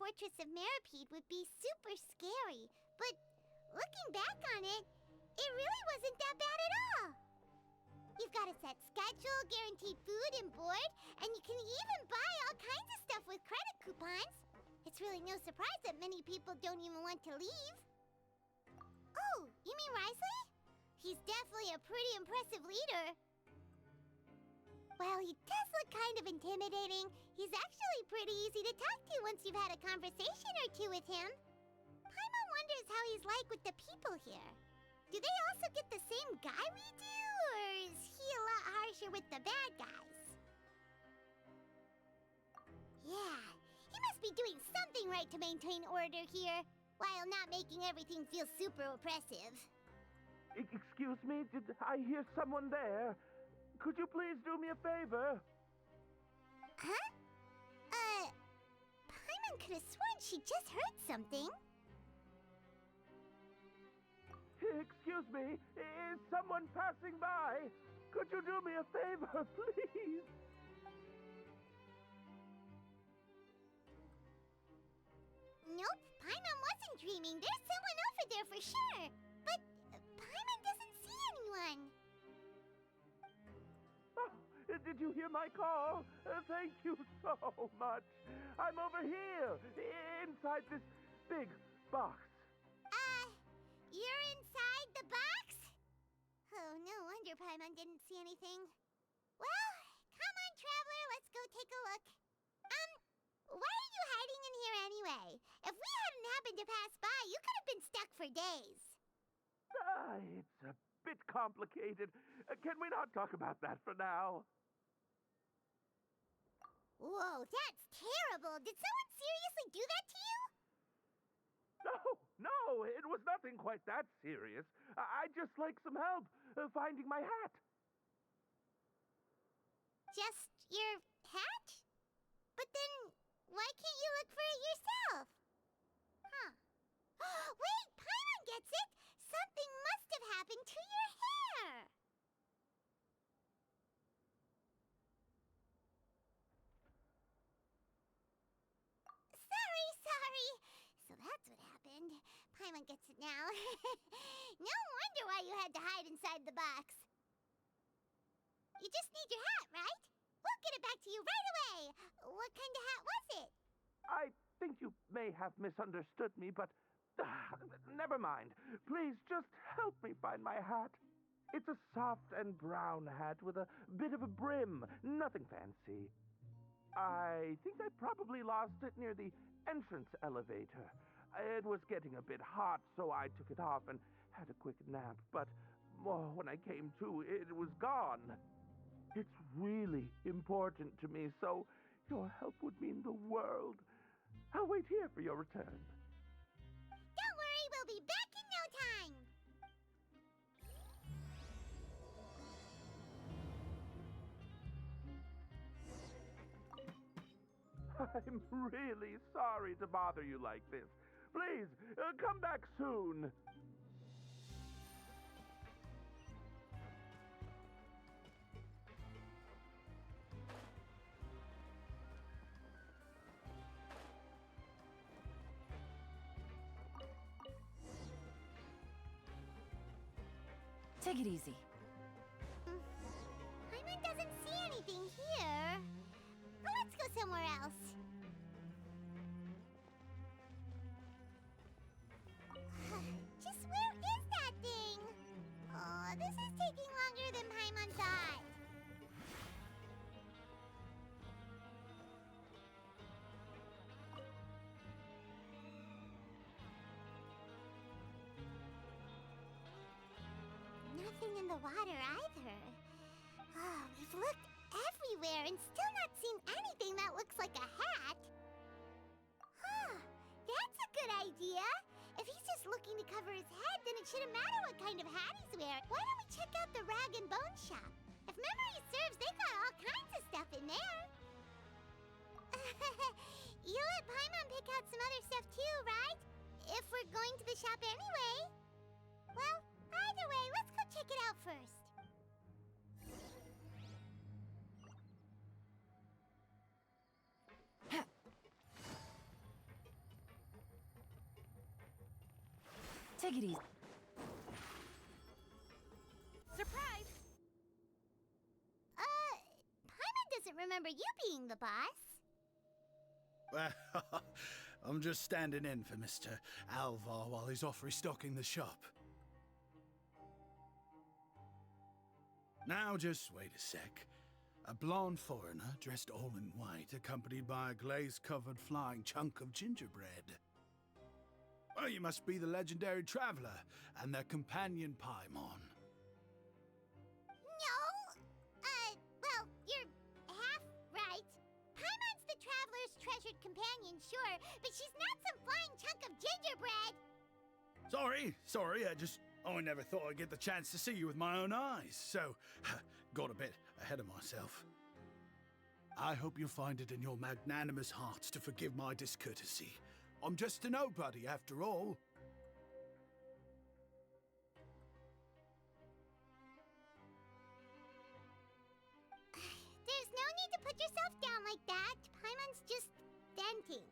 fortress of Meripede would be super scary, but looking back on it, it really wasn't that bad at all. You've got a set schedule, guaranteed food and board, and you can even buy all kinds of stuff with credit coupons. It's really no surprise that many people don't even want to leave. Oh, you mean Rizli? He's definitely a pretty impressive leader. Well, he does look kind of intimidating. He's actually pretty easy to talk to once you've had a conversation or two with him. Paimon wonders how he's like with the people here. Do they also get the same guy we do, or is he a lot harsher with the bad guys? Yeah, he must be doing something right to maintain order here, while not making everything feel super oppressive. Excuse me, did I hear someone there? Could you please do me a favor? Huh? Paimon could have sworn she just heard something. Excuse me, is someone passing by? Could you do me a favor, please? Nope, Paimon wasn't dreaming. There's someone over there for sure. But Paimon doesn't see anyone. Oh, did you hear my call? Thank you so much. I'm over here, inside this big box. You're inside the box? Oh, no wonder Paimon didn't see anything. Well, come on, traveler, let's go take a look. Why are you hiding in here anyway? If we hadn't happened to pass by, you could have been stuck for days. It's a bit complicated. Can we not talk about that for now? Whoa, that's terrible. Did someone seriously do that to you? No, it was nothing quite that serious. I'd just like some help finding my hat. Just your hat? But then, why can't you look for it yourself? Huh. Wait, Paimon gets it! Something must have happened to your hair! Sorry. So that's what happened. Paimon gets it now. No wonder why you had to hide inside the box. You just need your hat, right? We'll get it back to you right away. What kind of hat was it? I think you may have misunderstood me, but never mind. Please just help me find my hat. It's a soft and brown hat with a bit of a brim. Nothing fancy. I think I probably lost it near the entrance elevator. It was getting a bit hot, so I took it off and had a quick nap. But when I came to, it was gone. It's really important to me, so your help would mean the world. I'll wait here for your return. Don't worry, we'll be back in no time. I'm really sorry to bother you like this. Please, come back soon. Take it easy. Paimon doesn't see anything here. Let's go somewhere else. Just where is that thing? Oh, this is taking longer than Paimon thought. Nothing in the water either. Oh, we've looked everywhere and still not seen anything that looks like a hat. Huh, that's a good idea. If he's just looking to cover his head, then it shouldn't matter what kind of hat he's wearing. Why don't we check out the rag and bone shop? If memory serves, they got all kinds of stuff in there. You let Paimon pick out some other stuff too, right? If we're going to the shop anyway. Well, either way, let's go check it out first. Take it easy. Surprise! Paimon doesn't remember you being the boss. Well, I'm just standing in for Mr. Alvar while he's off restocking the shop. Now just wait a sec. A blonde foreigner dressed all in white, accompanied by a glaze-covered flying chunk of gingerbread. Well, you must be the legendary traveler and their companion Paimon. No. Well, you're half right. Paimon's the traveler's treasured companion, sure, but she's not some flying chunk of gingerbread. Sorry, I never thought I'd get the chance to see you with my own eyes, so got a bit ahead of myself. I hope you find it in your magnanimous hearts to forgive my discourtesy. I'm just a nobody, after all. There's no need to put yourself down like that. Paimon's just venting.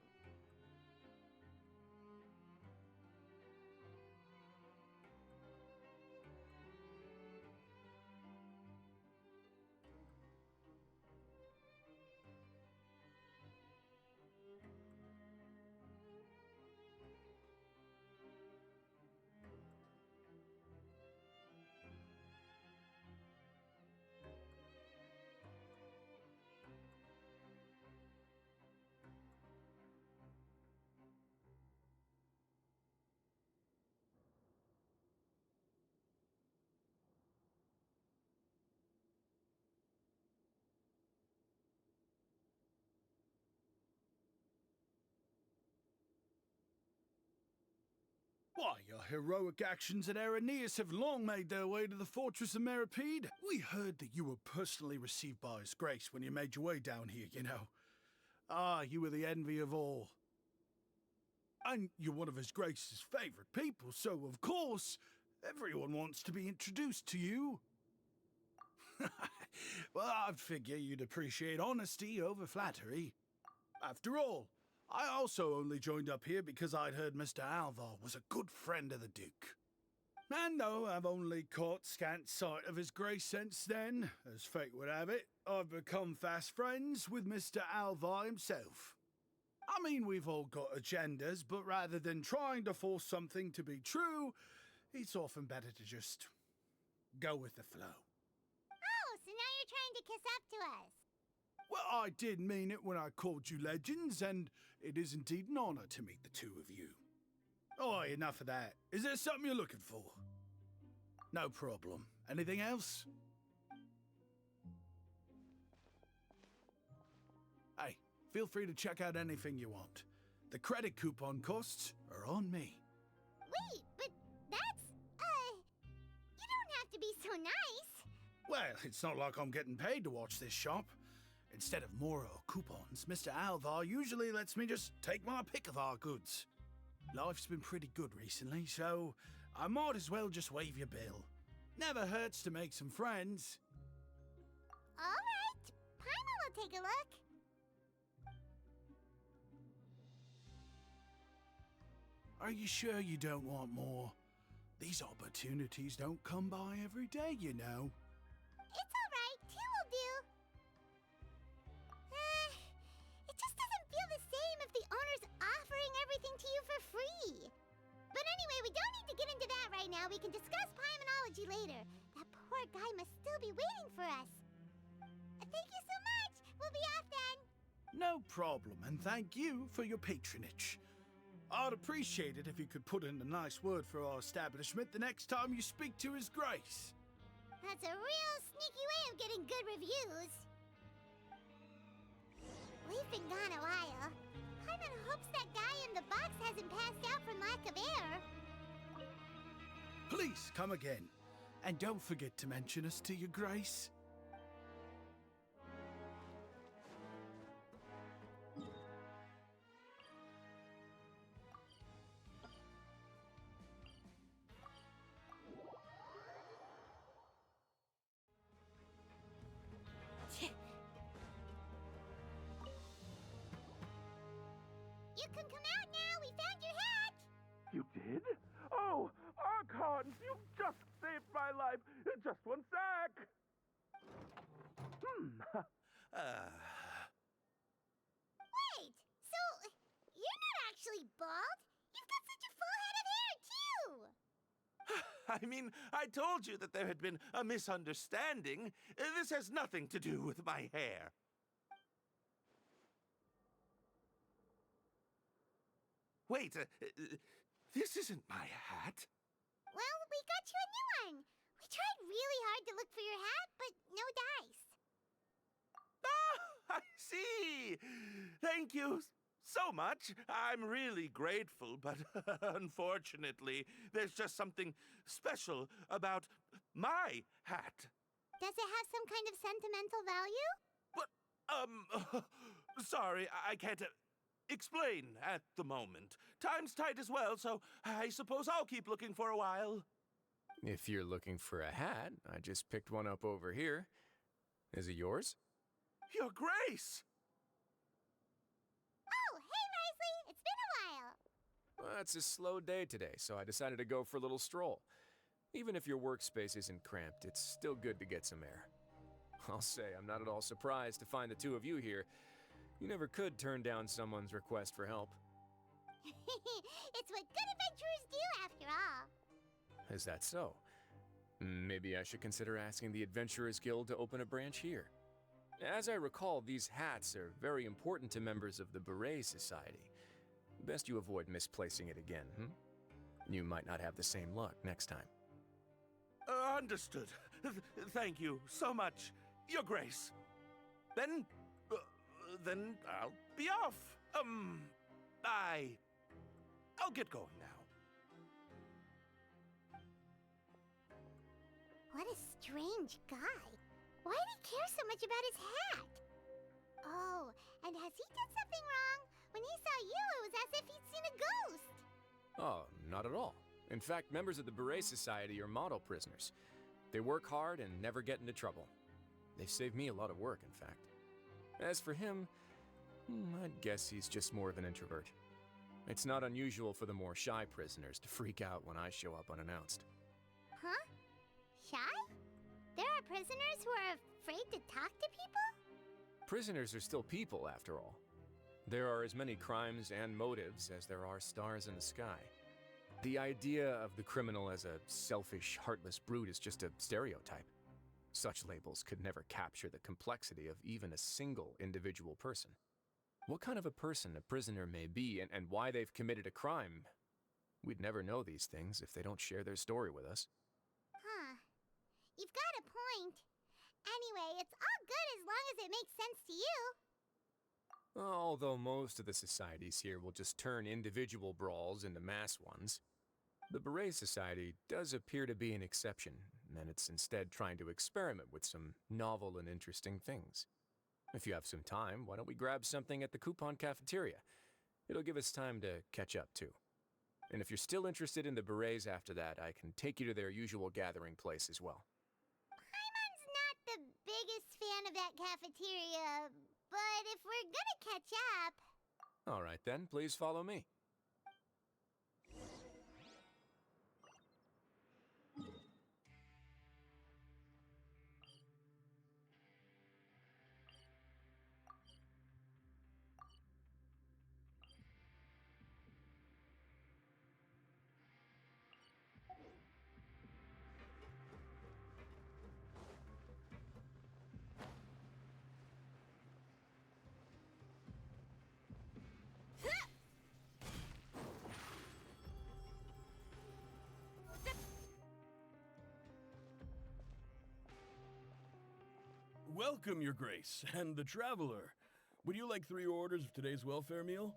Why, your heroic actions at Araneus have long made their way to the fortress of Meripede. We heard that you were personally received by His Grace when you made your way down here, you know. Ah, you were the envy of all. And you're one of His Grace's favorite people, so of course, everyone wants to be introduced to you. Well, I'd figure you'd appreciate honesty over flattery. After all, I also only joined up here because I'd heard Mr. Alvar was a good friend of the Duke. And though I've only caught scant sight of His Grace since then, as fate would have it, I've become fast friends with Mr. Alvar himself. I mean, we've all got agendas, but rather than trying to force something to be true, it's often better to just go with the flow. Oh, so now you're trying to kiss up to us. Well, I did mean it when I called you legends, and it is indeed an honor to meet the two of you. Oh, enough of that. Is there something you're looking for? No problem. Anything else? Hey, feel free to check out anything you want. The credit coupon costs are on me. Wait, but that's, you don't have to be so nice. Well, it's not like I'm getting paid to watch this shop. Instead of more or coupons, Mr. Alvar usually lets me just take my pick of our goods. Life's been pretty good recently, so I might as well just waive your bill. Never hurts to make some friends. All right, Paimon will take a look. Are you sure you don't want more? These opportunities don't come by every day, you know. It's all right, two will do. It just doesn't feel the same if the owner's offering everything to you for free. But anyway, we don't need to get into that right now. We can discuss Paimonology later. That poor guy must still be waiting for us. Thank you so much. We'll be off then. No problem, and thank you for your patronage. I'd appreciate it if you could put in a nice word for our establishment the next time you speak to His Grace. That's a real sneaky way of getting good reviews. We've been gone a while. Paimon hopes that guy in the box hasn't passed out from lack of air. Please come again, and don't forget to mention us to Your Grace. You can come out now. We found your hat. You did? Oh, Archons, you've just saved my life. Just one sec. Wait, so you're not actually bald? You've got such a full head of hair, too! I mean, I told you that there had been a misunderstanding. This has nothing to do with my hair. Wait, this isn't my hat. Well, we got you a new one. We tried really hard to look for your hat, but no dice. Ah, I see. Thank you so much. I'm really grateful, but unfortunately, there's just something special about my hat. Does it have some kind of sentimental value? What? Sorry, I can't explain at the moment. Time's tight as well, so I suppose I'll keep looking for a while. If you're looking for a hat, I just picked one up over here. Is it yours? Your Grace! Oh, hey, Rizli! It's been a while. Well, it's a slow day today, so I decided to go for a little stroll. Even if your workspace isn't cramped, it's still good to get some air. I'll say, I'm not at all surprised to find the two of you here. You never could turn down someone's request for help. It's what good adventurers do, after all. Is that so? Maybe I should consider asking the Adventurers Guild to open a branch here. As I recall, these hats are very important to members of the Beret Society. Best you avoid misplacing it again, You might not have the same luck next time. Understood. Thank you so much, Your Grace. Then I'll be off. I'll get going now. What a strange guy. Why did he care so much about his hat? Oh, and has he done something wrong? When he saw you, it was as if he'd seen a ghost. Oh, not at all. In fact, members of the Beret Society are model prisoners. They work hard and never get into trouble. They've saved me a lot of work, in fact. As for him, I'd guess he's just more of an introvert. It's not unusual for the more shy prisoners to freak out when I show up unannounced. Huh? Shy? There are prisoners who are afraid to talk to people? Prisoners are still people, after all. There are as many crimes and motives as there are stars in the sky. The idea of the criminal as a selfish, heartless brute is just a stereotype. Such labels could never capture the complexity of even a single individual person. What kind of a person a prisoner may be and why they've committed a crime, we'd never know these things if they don't share their story with us. Huh. You've got a point. Anyway, it's all good as long as it makes sense to you. Although most of the societies here will just turn individual brawls into mass ones, the Beret Society does appear to be an exception, and it's instead trying to experiment with some novel and interesting things. If you have some time, why don't we grab something at the coupon cafeteria? It'll give us time to catch up, too. And if you're still interested in the Berets after that, I can take you to their usual gathering place as well. Paimon's not the biggest fan of that cafeteria, but if we're gonna catch up... All right then, please follow me. Welcome, Your Grace, and the Traveler. Would you like 3 orders of today's welfare meal?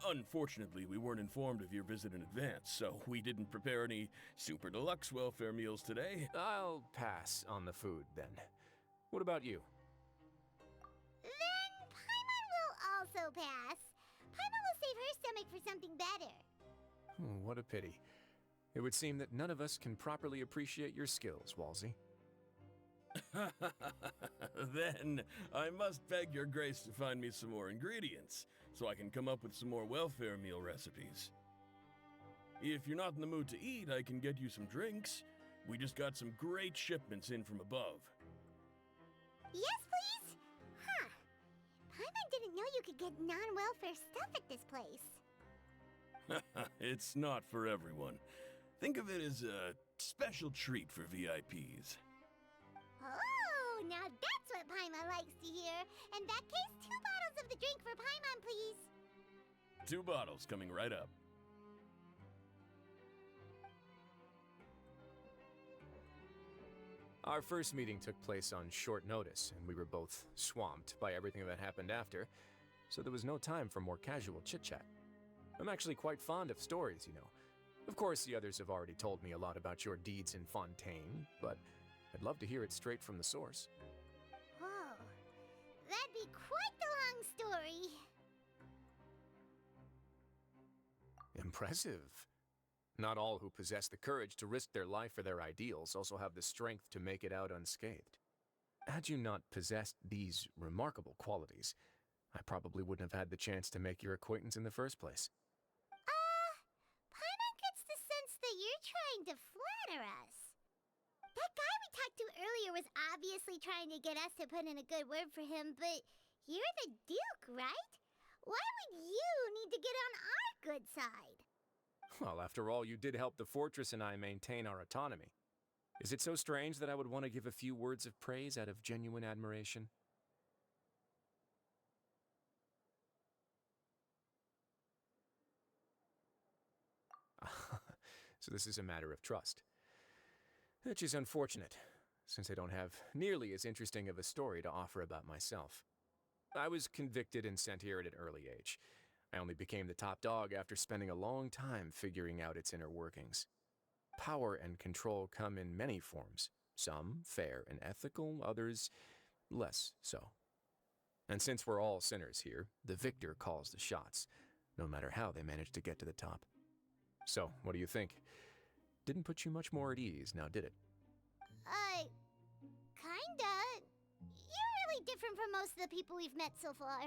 Unfortunately, we weren't informed of your visit in advance, so we didn't prepare any super deluxe welfare meals today. I'll pass on the food, then. What about you? Then Paimon will also pass. Paimon will save her stomach for something better. What a pity. It would seem that none of us can properly appreciate your skills, Walsey. Then I must beg Your Grace to find me some more ingredients, so I can come up with some more welfare meal recipes. If you're not in the mood to eat, I can get you some drinks. We just got some great shipments in from above. Yes, please? Huh. Paimon didn't know you could get non-welfare stuff at this place. It's not for everyone. Think of it as a special treat for VIPs. Oh, now that's what Paimon likes to hear. In that case, 2 bottles of the drink for Paimon, please. 2 bottles coming right up. Our first meeting took place on short notice, and we were both swamped by everything that happened after, so there was no time for more casual chit-chat. I'm actually quite fond of stories, you know. Of course, the others have already told me a lot about your deeds in Fontaine, but I'd love to hear it straight from the source. Oh, that'd be quite the long story. Impressive. Not all who possess the courage to risk their life for their ideals also have the strength to make it out unscathed. Had you not possessed these remarkable qualities, I probably wouldn't have had the chance to make your acquaintance in the first place. Paimon gets the sense that you're trying to flatter us. That guy we talked to earlier was obviously trying to get us to put in a good word for him, but you're the Duke, right? Why would you need to get on our good side? Well, after all, you did help the fortress and I maintain our autonomy. Is it so strange that I would want to give a few words of praise out of genuine admiration? So this is a matter of trust. Which is unfortunate, since I don't have nearly as interesting of a story to offer about myself. I was convicted and sent here at an early age. I only became the top dog after spending a long time figuring out its inner workings. Power and control come in many forms, some fair and ethical, others less so. And since we're all sinners here, the victor calls the shots, no matter how they manage to get to the top. So, what do you think? Didn't put you much more at ease, now did it? Kinda. You're really different from most of the people we've met so far.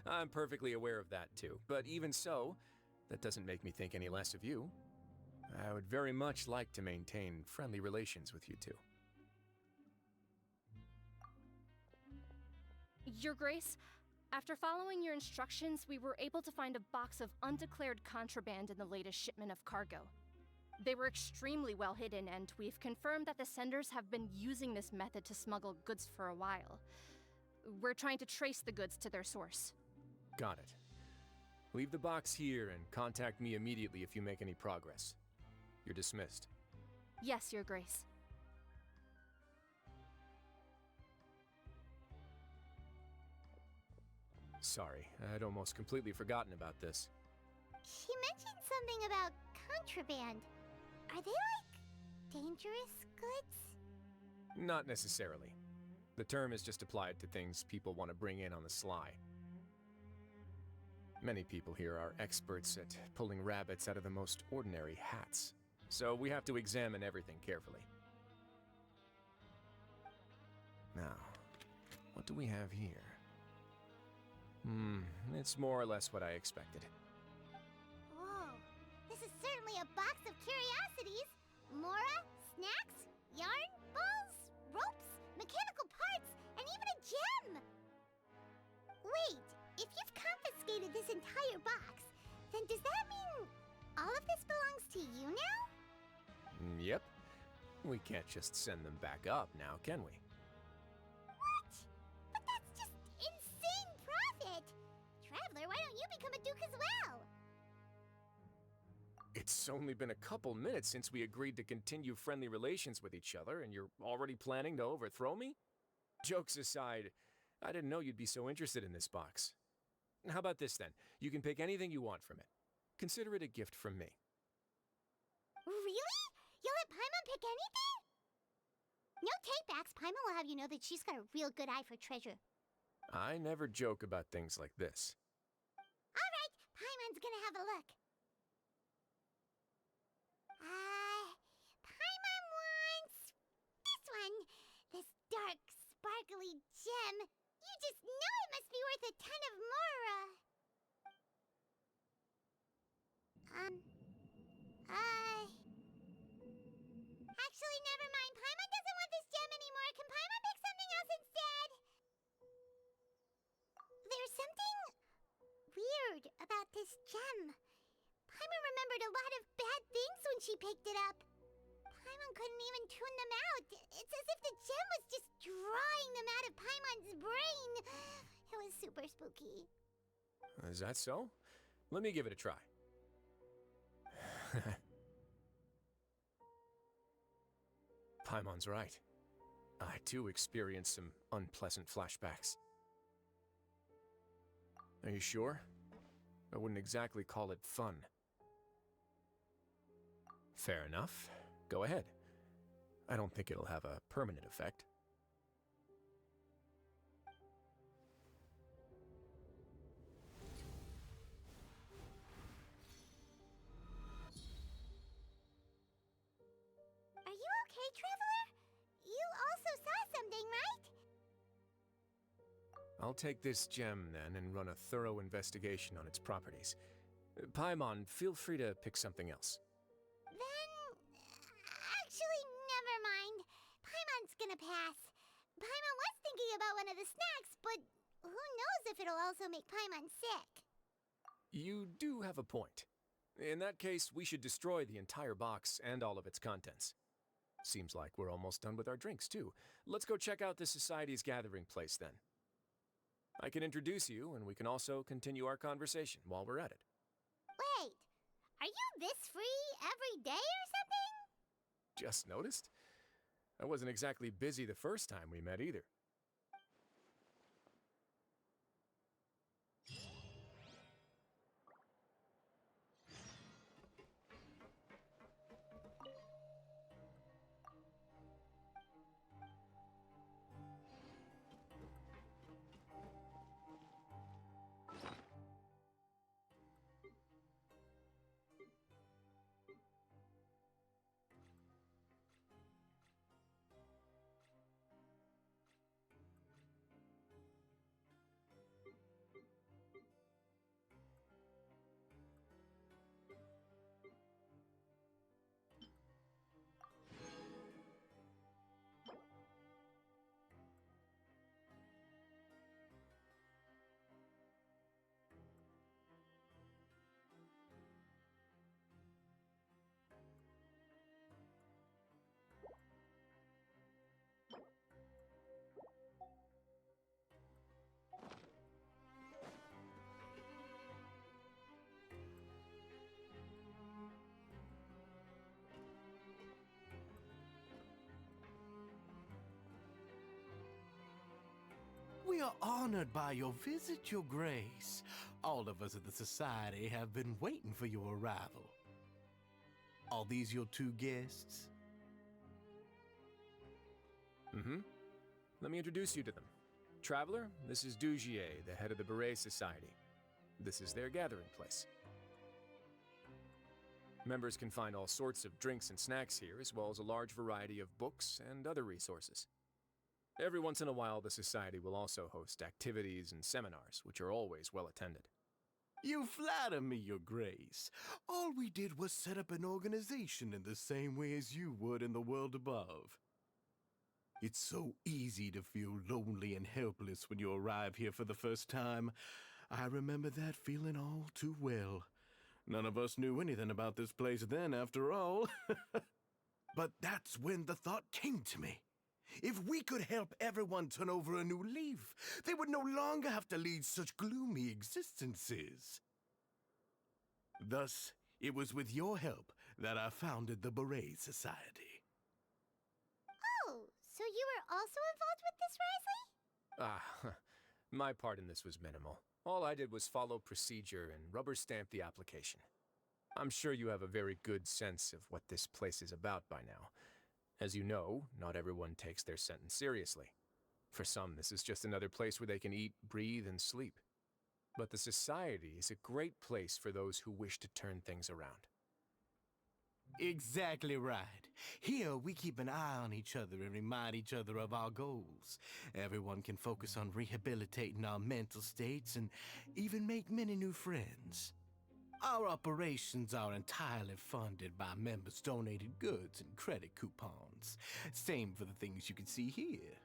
I'm perfectly aware of that too, but even so, that doesn't make me think any less of you. I would very much like to maintain friendly relations with you two. Your Grace, after following your instructions, we were able to find a box of undeclared contraband in the latest shipment of cargo. They were extremely well hidden, and we've confirmed that the senders have been using this method to smuggle goods for a while. We're trying to trace the goods to their source. Got it. Leave the box here and contact me immediately if you make any progress. You're dismissed. Yes, Your Grace. Sorry, I'd almost completely forgotten about this. She mentioned something about contraband. Are they dangerous goods? Not necessarily. The term is just applied to things people want to bring in on the sly. Many people here are experts at pulling rabbits out of the most ordinary hats, so we have to examine everything carefully. Now, what do we have here? It's more or less what I expected. Whoa, this is certainly a box of curiosities. Mora, snacks, yarn, balls, ropes, mechanical parts, and even a gem! Wait, if you've confiscated this entire box, then does that mean all of this belongs to you now? Yep. We can't just send them back up now, can we? What? But that's just insane profit! Traveler, why don't you become a duke as well? It's only been a couple minutes since we agreed to continue friendly relations with each other, and you're already planning to overthrow me? Jokes aside, I didn't know you'd be so interested in this box. How about this then? You can pick anything you want from it. Consider it a gift from me. Really? You'll let Paimon pick anything? No takebacks. Paimon will have you know that she's got a real good eye for treasure. I never joke about things like this. Alright, Paimon's gonna have a look. Paimon wants this one. This dark, sparkly gem. You just know it must be worth a ton of mora. Actually, never mind. Paimon doesn't want this gem anymore. Can Paimon pick something else instead? There's something weird about this gem. Paimon remembered a lot of bad things when she picked it up. Paimon couldn't even tune them out. It's as if the gem was just drawing them out of Paimon's brain. It was super spooky. Is that so? Let me give it a try. Paimon's right. I too experienced some unpleasant flashbacks. Are you sure? I wouldn't exactly call it fun. Fair enough. Go ahead. I don't think it'll have a permanent effect. Are you okay, Traveler? You also saw something, right? I'll take this gem then and run a thorough investigation on its properties. Paimon, feel free to pick something else. Then, actually, never mind. Paimon's gonna pass. Paimon was thinking about one of the snacks, but who knows if it'll also make Paimon sick. You do have a point. In that case, we should destroy the entire box and all of its contents. Seems like we're almost done with our drinks, too. Let's go check out the Society's gathering place, then. I can introduce you, and we can also continue our conversation while we're at it. Wait, are you this free every day or something? Just noticed? I wasn't exactly busy the first time we met either. We are honored by your visit, Your Grace. All of us at the Society have been waiting for your arrival. Are these your two guests? Mm-hmm. Let me introduce you to them. Traveler, this is Dugier, the head of the Beret Society. This is their gathering place. Members can find all sorts of drinks and snacks here, as well as a large variety of books and other resources. Every once in a while, the Society will also host activities and seminars, which are always well attended. You flatter me, Your Grace. All we did was set up an organization in the same way as you would in the world above. It's so easy to feel lonely and helpless when you arrive here for the first time. I remember that feeling all too well. None of us knew anything about this place then, after all. But that's when the thought came to me. If we could help everyone turn over a new leaf, they would no longer have to lead such gloomy existences. Thus, it was with your help that I founded the Beret Society. Oh, so you were also involved with this, Rizli? My part in this was minimal. All I did was follow procedure and rubber stamp the application. I'm sure you have a very good sense of what this place is about by now. As you know, not everyone takes their sentence seriously. For some, this is just another place where they can eat, breathe, and sleep. But the Society is a great place for those who wish to turn things around. Exactly right. Here, we keep an eye on each other and remind each other of our goals. Everyone can focus on rehabilitating our mental states and even make many new friends. Our operations are entirely funded by members' donated goods and credit coupons. Same for the things you can see here.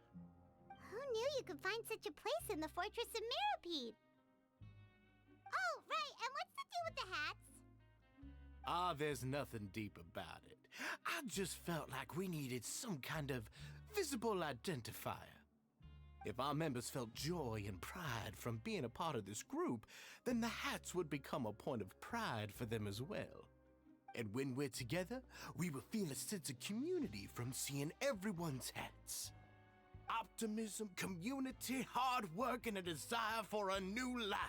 Who knew you could find such a place in the Fortress of Mirapede? Oh, right, and what's the deal with the hats? Ah, there's nothing deep about it. I just felt like we needed some kind of visible identifier. If our members felt joy and pride from being a part of this group, then the hats would become a point of pride for them as well. And when we're together, we will feel a sense of community from seeing everyone's hats. Optimism, community, hard work, and a desire for a new life.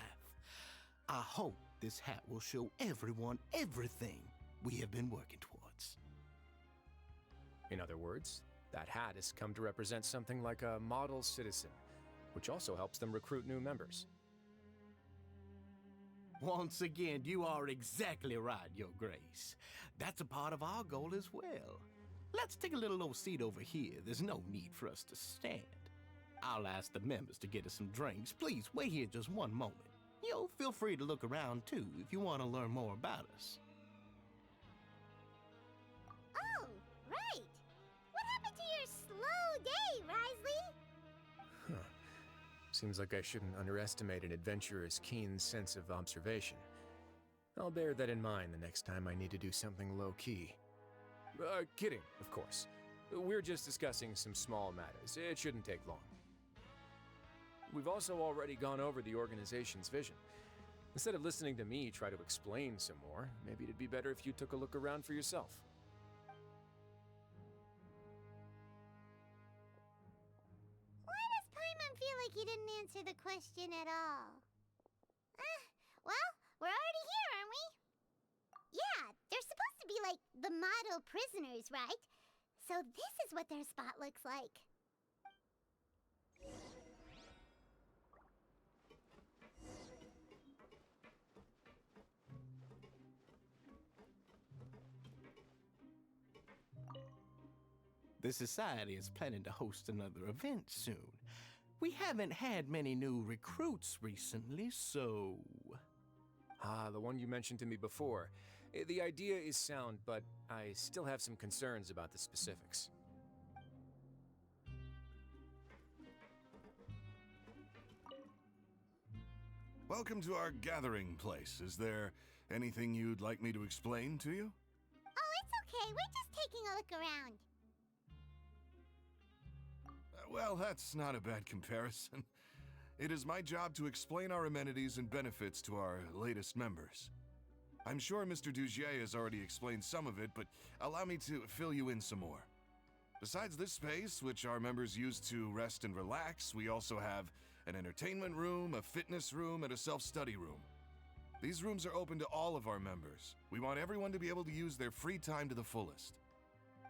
I hope this hat will show everyone everything we have been working towards. In other words, that hat has come to represent something like a model citizen, which also helps them recruit new members. Once again, you are exactly right, Your Grace. That's a part of our goal as well. Let's take a little old seat over here. There's no need for us to stand. I'll ask the members to get us some drinks. Please wait here just one moment. Feel free to look around too if you want to learn more about us. Oh, right. What happened to your slow day, Rizli? Huh. Seems like I shouldn't underestimate an adventurer's keen sense of observation. I'll bear that in mind the next time I need to do something low-key. Kidding, of course. We're just discussing some small matters. It shouldn't take long. We've also already gone over the organization's vision. Instead of listening to me try to explain some more, maybe it'd be better if you took a look around for yourself. Why does Paimon feel like he didn't answer the question at all? Well, we're already here, aren't we? Yeah, they're supposed to be like the model prisoners, right? So this is what their spot looks like. The Society is planning to host another event soon. We haven't had many new recruits recently, so... Ah, the one you mentioned to me before. The idea is sound, but I still have some concerns about the specifics. Welcome to our gathering place. Is there anything you'd like me to explain to you? Oh, it's okay. We're just taking a look around. Well, that's not a bad comparison. It is my job to explain our amenities and benefits to our latest members. I'm sure Mr. Dugier has already explained some of it, but allow me to fill you in some more. Besides this space, which our members use to rest and relax, we also have an entertainment room, a fitness room, and a self-study room. These rooms are open to all of our members. We want everyone to be able to use their free time to the fullest.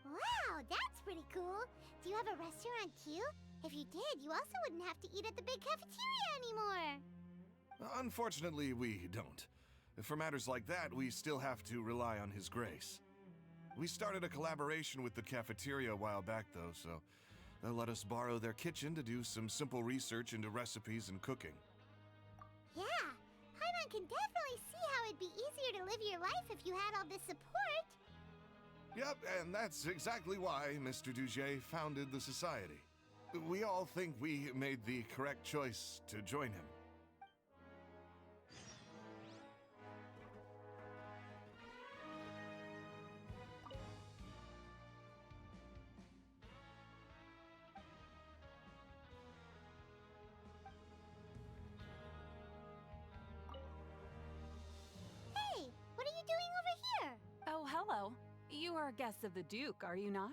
Wow, that's pretty cool. Do you have a restaurant too? If you did, you also wouldn't have to eat at the big cafeteria anymore. Unfortunately, we don't. For matters like that, we still have to rely on His Grace. We started a collaboration with the cafeteria a while back, though, so they'll let us borrow their kitchen to do some simple research into recipes and cooking. Yeah, Paimon can definitely see how it'd be easier to live your life if you had all this support. Yep, and that's exactly why Mr. Dugier founded the Society. We all think we made the correct choice to join him. Hey, what are you doing over here? Oh, hello. You are guests of the Duke, are you not?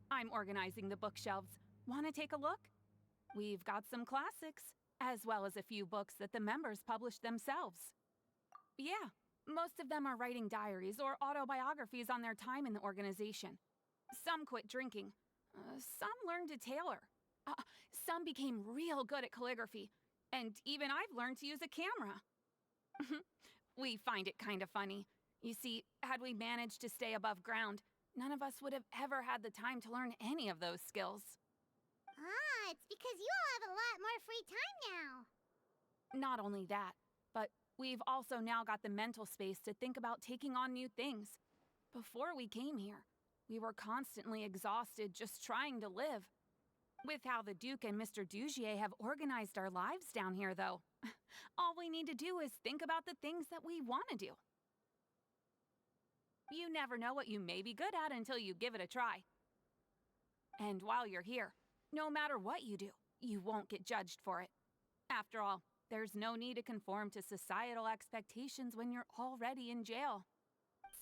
I'm organizing the bookshelves. Want to take a look? We've got some classics, as well as a few books that the members published themselves. Yeah, most of them are writing diaries or autobiographies on their time in the organization. Some quit drinking. Some learned to tailor. Some became real good at calligraphy. And even I've learned to use a camera. We find it kind of funny. You see, had we managed to stay above ground, none of us would have ever had the time to learn any of those skills. Ah, it's because you all have a lot more free time now. Not only that, but We've also now got the mental space to think about taking on new things. Before we came here, we were constantly exhausted just trying to live. With how the Duke and Mr. Dugier have organized our lives down here, though, all we need to do is think about the things that we want to do. You never know what you may be good at until you give it a try. And while you're here, no matter what you do, you won't get judged for it. After all, there's no need to conform to societal expectations when you're already in jail.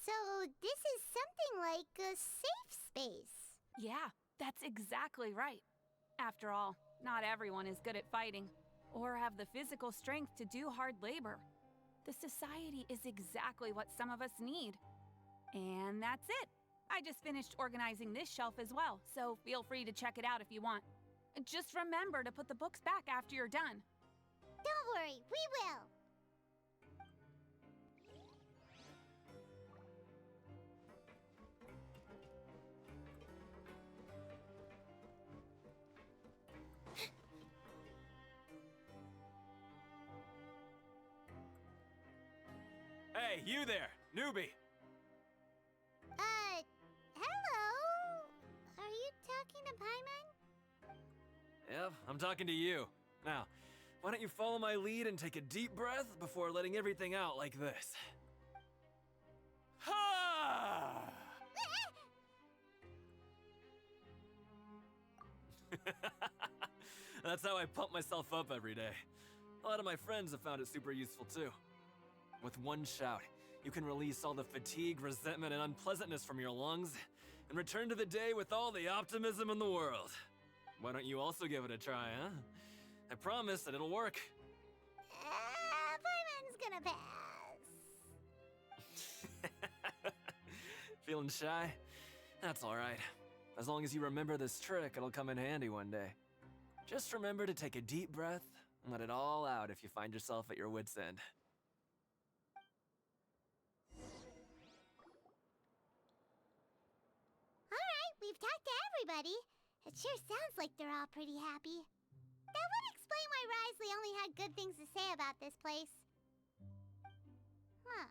So this is something like a safe space. Yeah, that's exactly right. After all, not everyone is good at fighting, or have the physical strength to do hard labor. The society is exactly what some of us need. And that's it. I just finished organizing this shelf as well, so feel free to check it out if you want. Just remember to put the books back after you're done. Don't worry, we will. Hey, you there, newbie! Hello? Are you talking to Paimon? Yep, I'm talking to you. Now, why don't you follow my lead and take a deep breath before letting everything out like this? Ha! That's how I pump myself up every day. A lot of my friends have found it super useful too. With one shout, you can release all the fatigue, resentment, and unpleasantness from your lungs and return to the day with all the optimism in the world. Why don't you also give it a try, huh? I promise that it'll work. Paimon's gonna pass. Feeling shy? That's alright. As long as you remember this trick, it'll come in handy one day. Just remember to take a deep breath and let it all out if you find yourself at your wit's end. Alright, we've talked to everybody. It sure sounds like they're all pretty happy. That would explain why Rizli only had good things to say about this place. Huh.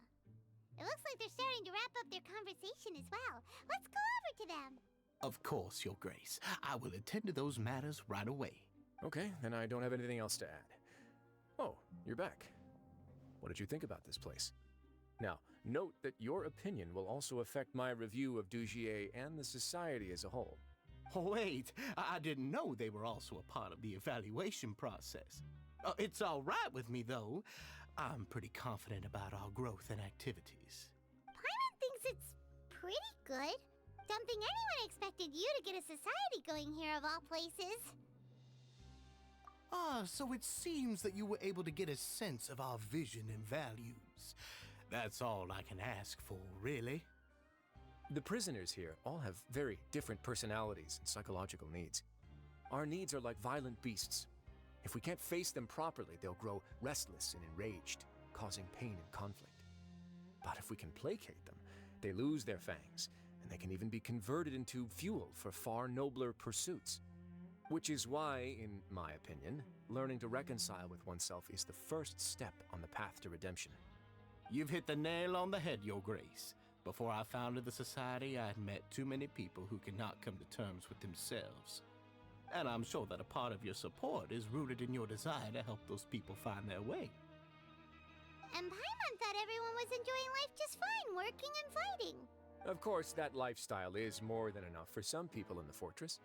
It looks like they're starting to wrap up their conversation as well. Let's go over to them. Of course, Your Grace. I will attend to those matters right away. Okay, then I don't have anything else to add. Oh, you're back. What did you think about this place? Now, note that your opinion will also affect my review of Dugier and the society as a whole. Wait, I didn't know they were also a part of the evaluation process. It's all right with me, though. I'm pretty confident about our growth and activities. Paimon thinks it's pretty good. Don't think anyone expected you to get a society going here of all places. So it seems that you were able to get a sense of our vision and values. That's all I can ask for, really. The prisoners here all have very different personalities and psychological needs. Our needs are like violent beasts. If we can't face them properly, they'll grow restless and enraged, causing pain and conflict. But if we can placate them, they lose their fangs, and they can even be converted into fuel for far nobler pursuits. Which is why, in my opinion, learning to reconcile with oneself is the first step on the path to redemption. You've hit the nail on the head, Your Grace. Before I founded the Society, I had met too many people who could not come to terms with themselves. And I'm sure that a part of your support is rooted in your desire to help those people find their way. And Paimon thought everyone was enjoying life just fine, working and fighting. Of course, that lifestyle is more than enough for some people in the fortress.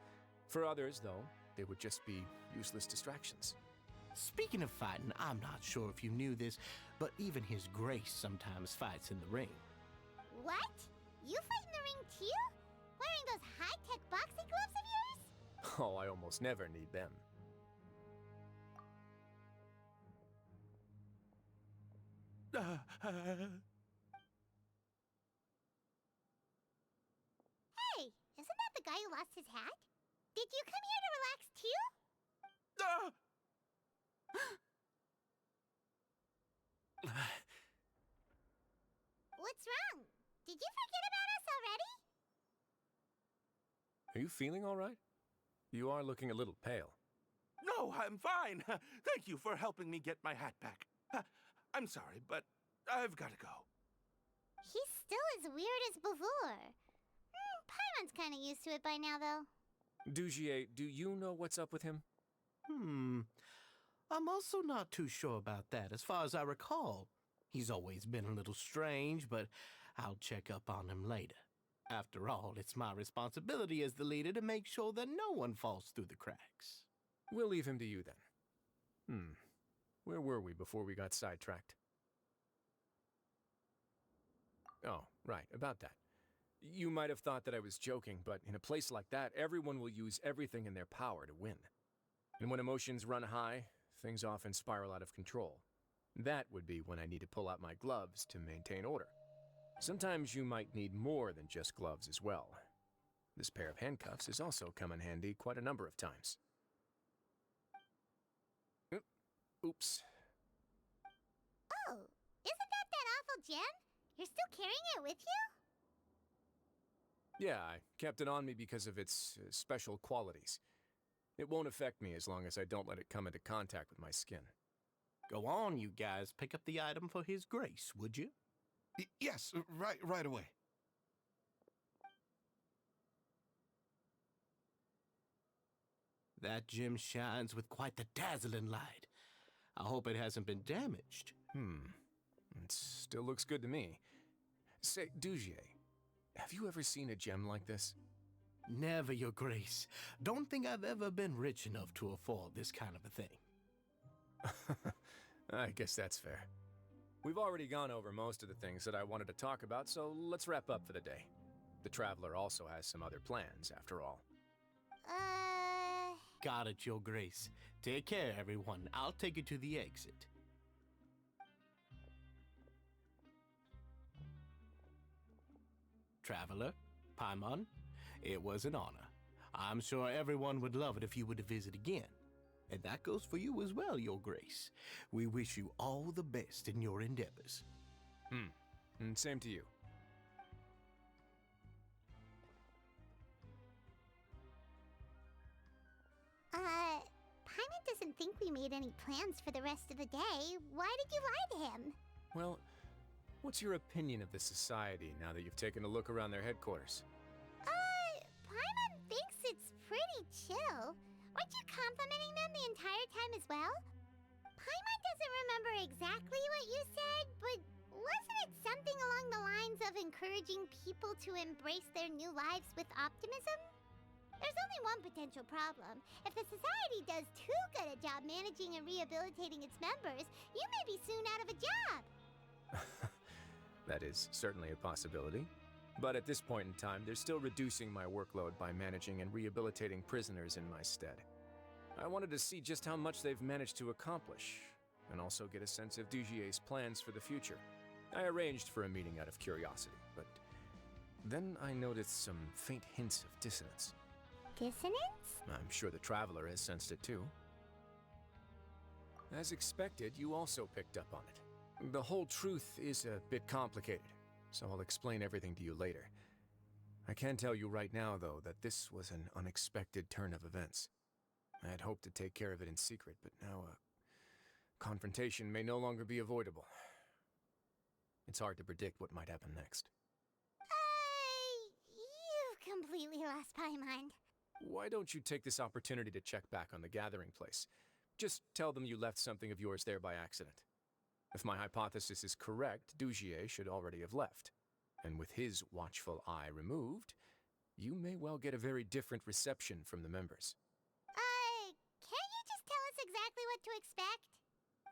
For others, though, they would just be useless distractions. Speaking of fighting, I'm not sure if you knew this, but even His Grace sometimes fights in the ring. What? You fight in the ring too? Wearing those high-tech boxing gloves of yours? Oh, I almost never need them. Hey, isn't that the guy who lost his hat? Did you come here to relax too? What's wrong? Did you forget about us already? Are you feeling all right? You are looking a little pale. No, I'm fine. Thank you for helping me get my hat back. I'm sorry, but I've got to go. He's still as weird as before. Paimon's kind of used to it by now, though. Dugier, do you know what's up with him? I'm also not too sure about that. As far as I recall, he's always been a little strange, but I'll check up on him later. After all, it's my responsibility as the leader to make sure that no one falls through the cracks. We'll leave him to you then. Where were we before we got sidetracked? Oh, right, about that. You might have thought that I was joking, but in a place like that, everyone will use everything in their power to win. And when emotions run high, things often spiral out of control. That would be when I need to pull out my gloves to maintain order. Sometimes you might need more than just gloves as well. This pair of handcuffs has also come in handy quite a number of times. Oops. Oh, isn't that awful gem? You're still carrying it with you? Yeah, I kept it on me because of its special qualities. It won't affect me as long as I don't let it come into contact with my skin. Go on, you guys. Pick up the item for His Grace, would you? Yes, right away. That gem shines with quite the dazzling light. I hope it hasn't been damaged. It still looks good to me. Say, Dugier, have you ever seen a gem like this? Never, Your Grace. Don't think I've ever been rich enough to afford this kind of a thing. I guess that's fair. We've already gone over most of the things that I wanted to talk about, so let's wrap up for the day. The Traveler also has some other plans, after all. Got it, Your Grace. Take care, everyone. I'll take you to the exit. Traveler, Paimon, it was an honor. I'm sure everyone would love it if you were to visit again. And that goes for you as well, Your Grace. We wish you all the best in your endeavors. And same to you. Paimon doesn't think we made any plans for the rest of the day. Why did you lie to him? Well, what's your opinion of the society now that you've taken a look around their headquarters? Paimon thinks it's pretty chill. Weren't you complimenting them the entire time as well? Paimon doesn't remember exactly what you said, but wasn't it something along the lines of encouraging people to embrace their new lives with optimism? There's only one potential problem. If the society does too good a job managing and rehabilitating its members, you may be soon out of a job. That is certainly a possibility. But at this point in time, they're still reducing my workload by managing and rehabilitating prisoners in my stead. I wanted to see just how much they've managed to accomplish, and also get a sense of Dugier's plans for the future. I arranged for a meeting out of curiosity, but then I noticed some faint hints of dissonance. Dissonance? I'm sure the Traveler has sensed it too. As expected, you also picked up on it. The whole truth is a bit complicated, so I'll explain everything to you later. I can tell you right now, though, that this was an unexpected turn of events. I had hoped to take care of it in secret, but now a confrontation may no longer be avoidable. It's hard to predict what might happen next. You've completely lost my mind. Why don't you take this opportunity to check back on the gathering place? Just tell them you left something of yours there by accident. If my hypothesis is correct, Dugier should already have left. And with his watchful eye removed, you may well get a very different reception from the members. Can't you just tell us exactly what to expect?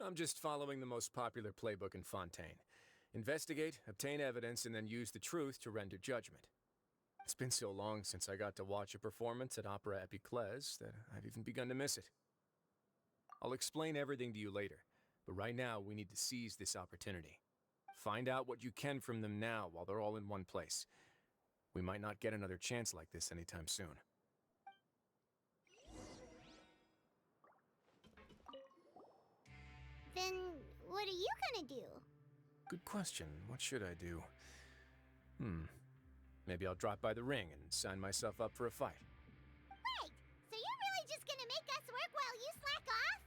I'm just following the most popular playbook in Fontaine. Investigate, obtain evidence, and then use the truth to render judgment. It's been so long since I got to watch a performance at Opera Epiclese that I've even begun to miss it. I'll explain everything to you later, but right now we need to seize this opportunity. Find out what you can from them now while they're all in one place. We might not get another chance like this anytime soon. Then what are you gonna do? Good question. What should I do? Maybe I'll drop by the ring and sign myself up for a fight. Wait, so you're really just gonna make us work while you slack off?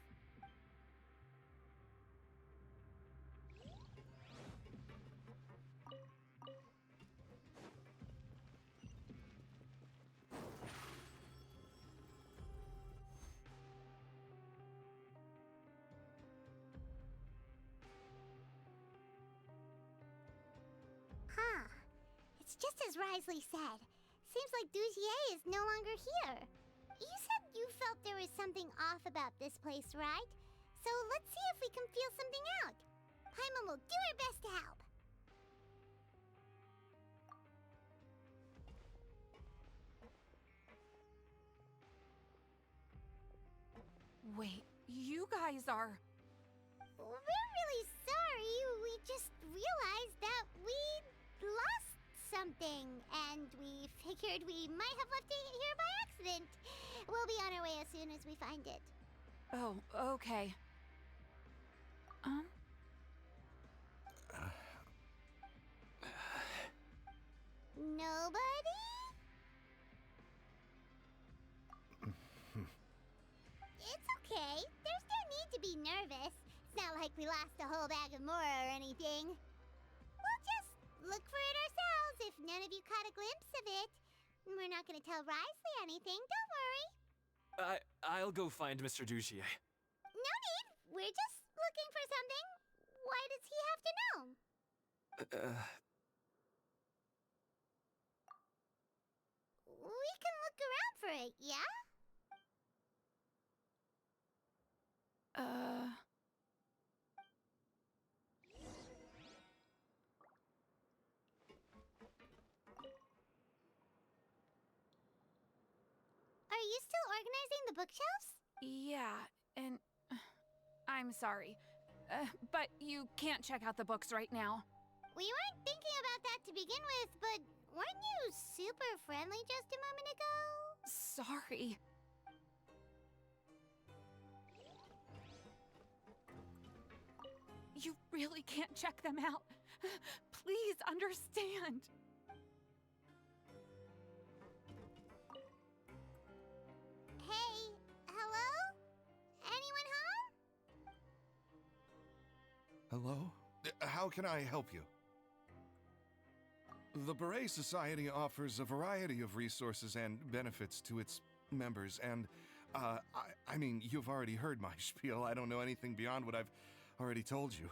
It's just as Rizli said. Seems like Dugier is no longer here. You said you felt there was something off about this place, right? So let's see if we can feel something out. Paimon will do her best to help. Wait, you guys are... We're really sorry. We just realized that we lost something, and we figured we might have left it here by accident. We'll be on our way as soon as we find it. Oh, okay. Nobody? It's okay. There's no need to be nervous. It's not like we lost a whole bag of Mora or anything. We'll just look for it ourselves if none of you caught a glimpse of it. We're not gonna tell Rizli anything, don't worry. I'll go find Mr. Dugier. No need. We're just looking for something. Why does he have to know? We can look around for it, yeah? Are you still organizing the bookshelves? Yeah, and... I'm sorry. But you can't check out the books right now. We weren't thinking about that to begin with, but weren't you super friendly just a moment ago? Sorry. You really can't check them out. Please understand. Hey, hello? Anyone home? Hello? How can I help you? The Beret Society offers a variety of resources and benefits to its members, and, I mean, you've already heard my spiel. I don't know anything beyond what I've already told you.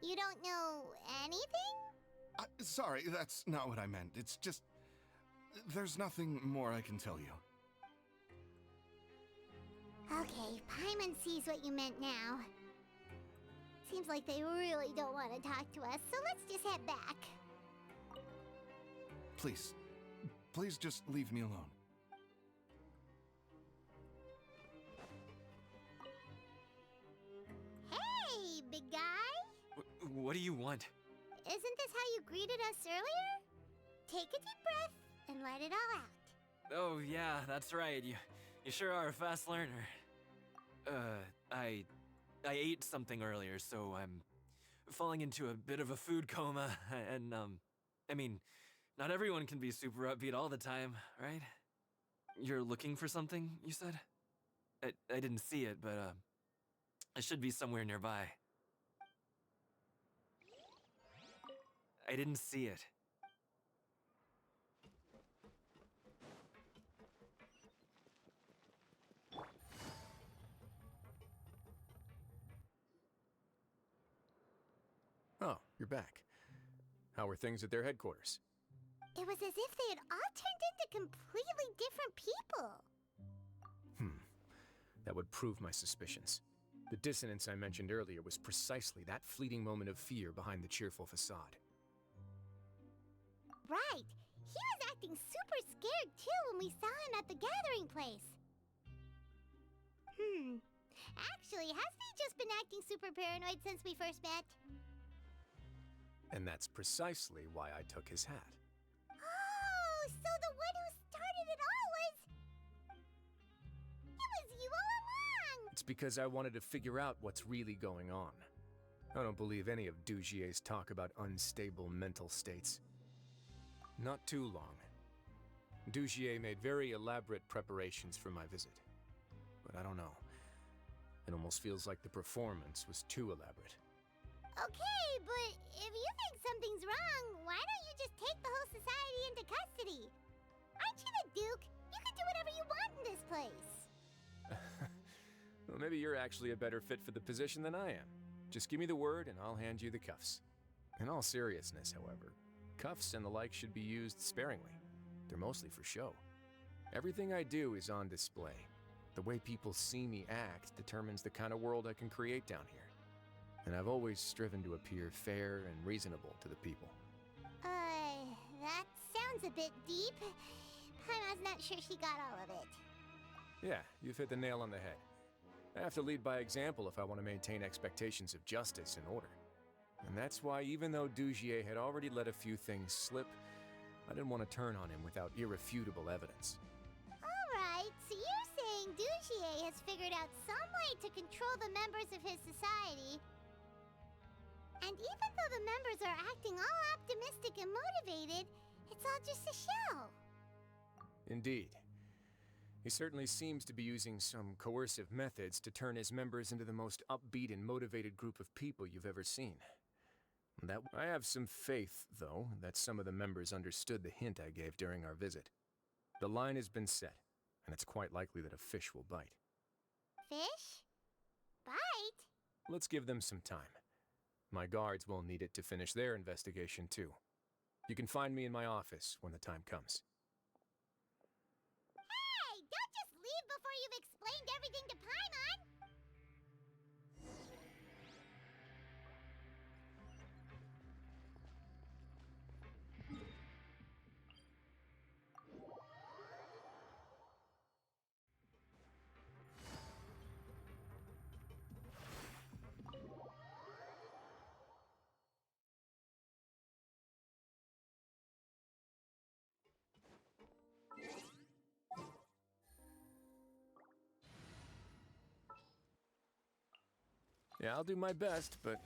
You don't know anything? Sorry, that's not what I meant. It's just... there's nothing more I can tell you. Okay, Paimon sees what you meant now. Seems like they really don't want to talk to us, so let's just head back. Please just leave me alone. Hey, big guy! What do you want? Isn't this how you greeted us earlier? Take a deep breath and let it all out. Oh, yeah, that's right. You sure are a fast learner. I ate something earlier, so I'm falling into a bit of a food coma, and, I mean, not everyone can be super upbeat all the time, right? You're looking for something, you said? I didn't see it, but, it should be somewhere nearby. I didn't see it. Oh, you're back. How are things at their headquarters? It was as if they had all turned into completely different people. That would prove my suspicions. The dissonance I mentioned earlier was precisely that fleeting moment of fear behind the cheerful facade. Right. He was acting super scared too when we saw him at the gathering place. Actually, hasn't he just been acting super paranoid since we first met? And that's precisely why I took his hat. Oh, so the one who started it all was... It was you all along! It's because I wanted to figure out what's really going on. I don't believe any of Dugier's talk about unstable mental states. Not too long. Dugier made very elaborate preparations for my visit. But I don't know. It almost feels like the performance was too elaborate. Okay, but if you think something's wrong, why don't you just take the whole society into custody? Aren't you the Duke? You can do whatever you want in this place. Well, maybe you're actually a better fit for the position than I am. Just give me the word and I'll hand you the cuffs. In all seriousness, however, Cuffs and the like should be used sparingly. They're mostly for show. Everything I do is on display. The way people see me act determines the kind of world I can create down here. And I've always striven to appear fair and reasonable to the people. That sounds a bit deep. Paimon's not sure she got all of it. Yeah, you've hit the nail on the head. I have to lead by example if I want to maintain expectations of justice and order. And that's why even though Dugier had already let a few things slip, I didn't want to turn on him without irrefutable evidence. Alright, so you're saying Dugier has figured out some way to control the members of his society. And even though the members are acting all optimistic and motivated, it's all just a show. Indeed. He certainly seems to be using some coercive methods to turn his members into the most upbeat and motivated group of people you've ever seen. I have some faith, though, that some of the members understood the hint I gave during our visit. The line has been set, and it's quite likely that a fish will bite. Fish? Bite? Let's give them some time. My guards will need it to finish their investigation, too. You can find me in my office when the time comes. Hey! Don't just leave before you've explained everything to Paimon! Yeah, I'll do my best, but...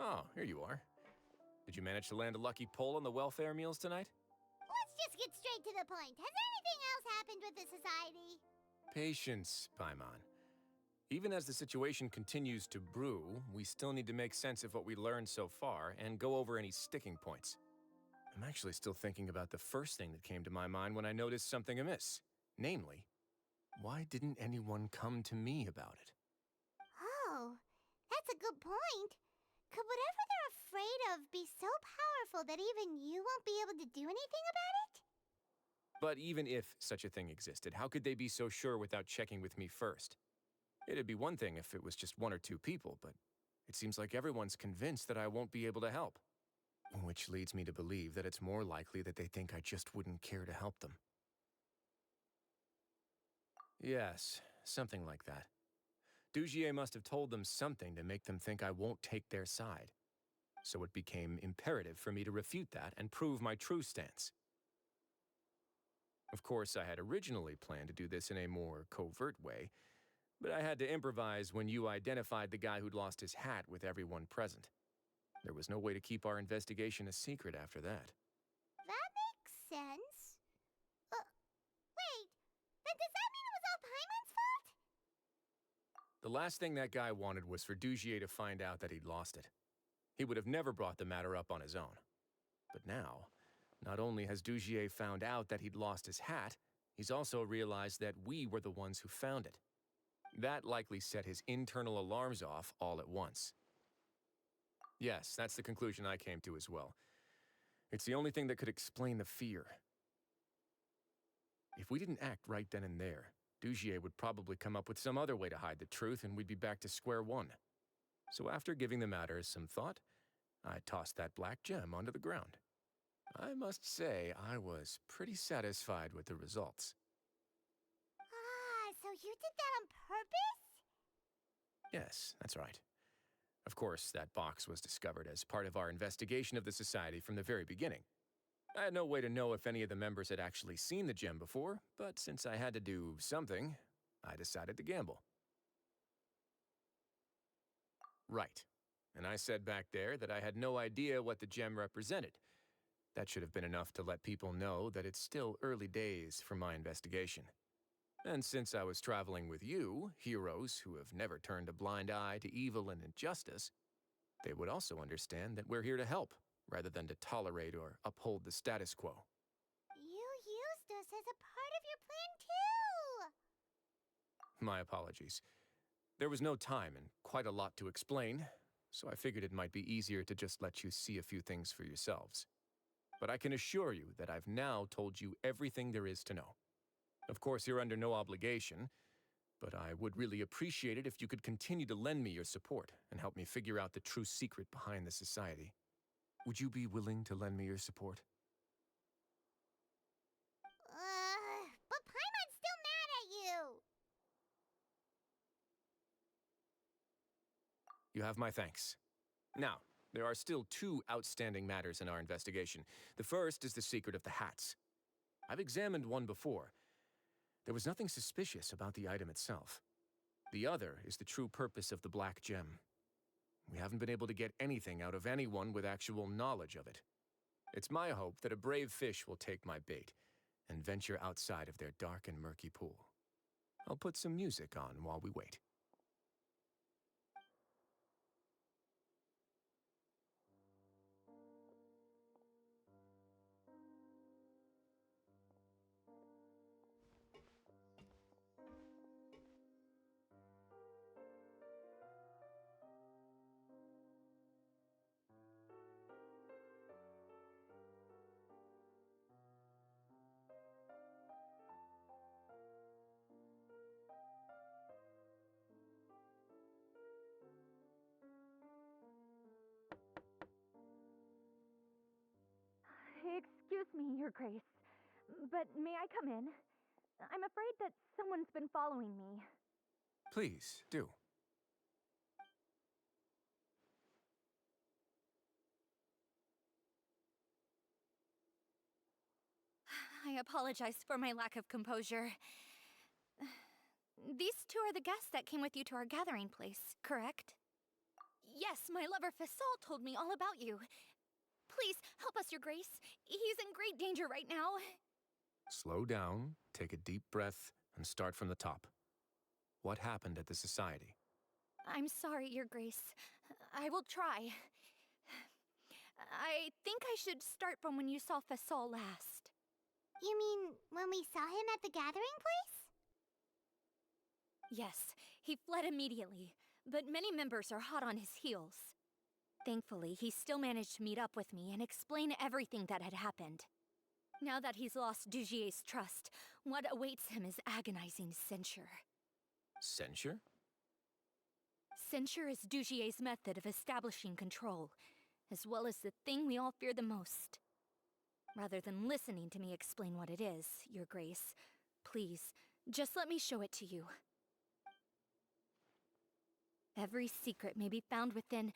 Oh, here you are. Did you manage to land a lucky pull on the welfare meals tonight? Let's just get straight to the point. Has anything else happened with the society? Patience, Paimon. Even as the situation continues to brew, we still need to make sense of what we learned so far and go over any sticking points. I'm actually still thinking about the first thing that came to my mind when I noticed something amiss. Namely, why didn't anyone come to me about it? Oh, that's a good point. Could whatever they're afraid of be so powerful that even you won't be able to do anything about it? But even if such a thing existed, how could they be so sure without checking with me first? It'd be one thing if it was just one or two people, but it seems like everyone's convinced that I won't be able to help. Which leads me to believe that it's more likely that they think I just wouldn't care to help them. Yes, something like that. Dugier must have told them something to make them think I won't take their side. So it became imperative for me to refute that and prove my true stance. Of course, I had originally planned to do this in a more covert way, but I had to improvise when you identified the guy who'd lost his hat with everyone present. There was no way to keep our investigation a secret after that. That makes sense. Wait, then does that mean it was all Paimon's fault? The last thing that guy wanted was for Dugier to find out that he'd lost it. He would have never brought the matter up on his own. But now, not only has Dugier found out that he'd lost his hat, he's also realized that we were the ones who found it. That likely set his internal alarms off all at once. Yes, that's the conclusion I came to as well. It's the only thing that could explain the fear. If we didn't act right then and there, Dugier would probably come up with some other way to hide the truth and we'd be back to square one. So after giving the matter some thought, I tossed that black gem onto the ground. I must say, I was pretty satisfied with the results. Ah, so you did that on purpose? Yes, that's right. Of course, that box was discovered as part of our investigation of the Society from the very beginning. I had no way to know if any of the members had actually seen the gem before, but since I had to do something, I decided to gamble. Right. And I said back there that I had no idea what the gem represented. That should have been enough to let people know that it's still early days for my investigation. And since I was traveling with you, heroes who have never turned a blind eye to evil and injustice, they would also understand that we're here to help, rather than to tolerate or uphold the status quo. You used us as a part of your plan too! My apologies. There was no time and quite a lot to explain, so I figured it might be easier to just let you see a few things for yourselves. But I can assure you that I've now told you everything there is to know. Of course, you're under no obligation, but I would really appreciate it if you could continue to lend me your support and help me figure out the true secret behind the Society. Would you be willing to lend me your support? But Paimon's still mad at you! You have my thanks. Now, there are still two outstanding matters in our investigation. The first is the secret of the hats. I've examined one before. There was nothing suspicious about the item itself. The other is the true purpose of the black gem. We haven't been able to get anything out of anyone with actual knowledge of it. It's my hope that a brave fish will take my bait and venture outside of their dark and murky pool. I'll put some music on while we wait. Excuse me, Your Grace, but may I come in? I'm afraid that someone's been following me. Please, do. I apologize for my lack of composure. These two are the guests that came with you to our gathering place, correct? Yes, my lover Fasol told me all about you. Please, help us, Your Grace. He's in great danger right now. Slow down, take a deep breath, and start from the top. What happened at the Society? I'm sorry, Your Grace. I will try. I think I should start from when you saw Fasol last. You mean when we saw him at the gathering place? Yes, he fled immediately, but many members are hot on his heels. Thankfully, he still managed to meet up with me and explain everything that had happened. Now that he's lost Dugier's trust, what awaits him is agonizing censure. Censure? Censure is Dugier's method of establishing control, as well as the thing we all fear the most. Rather than listening to me explain what it is, Your Grace, please, just let me show it to you. Every secret may be found within...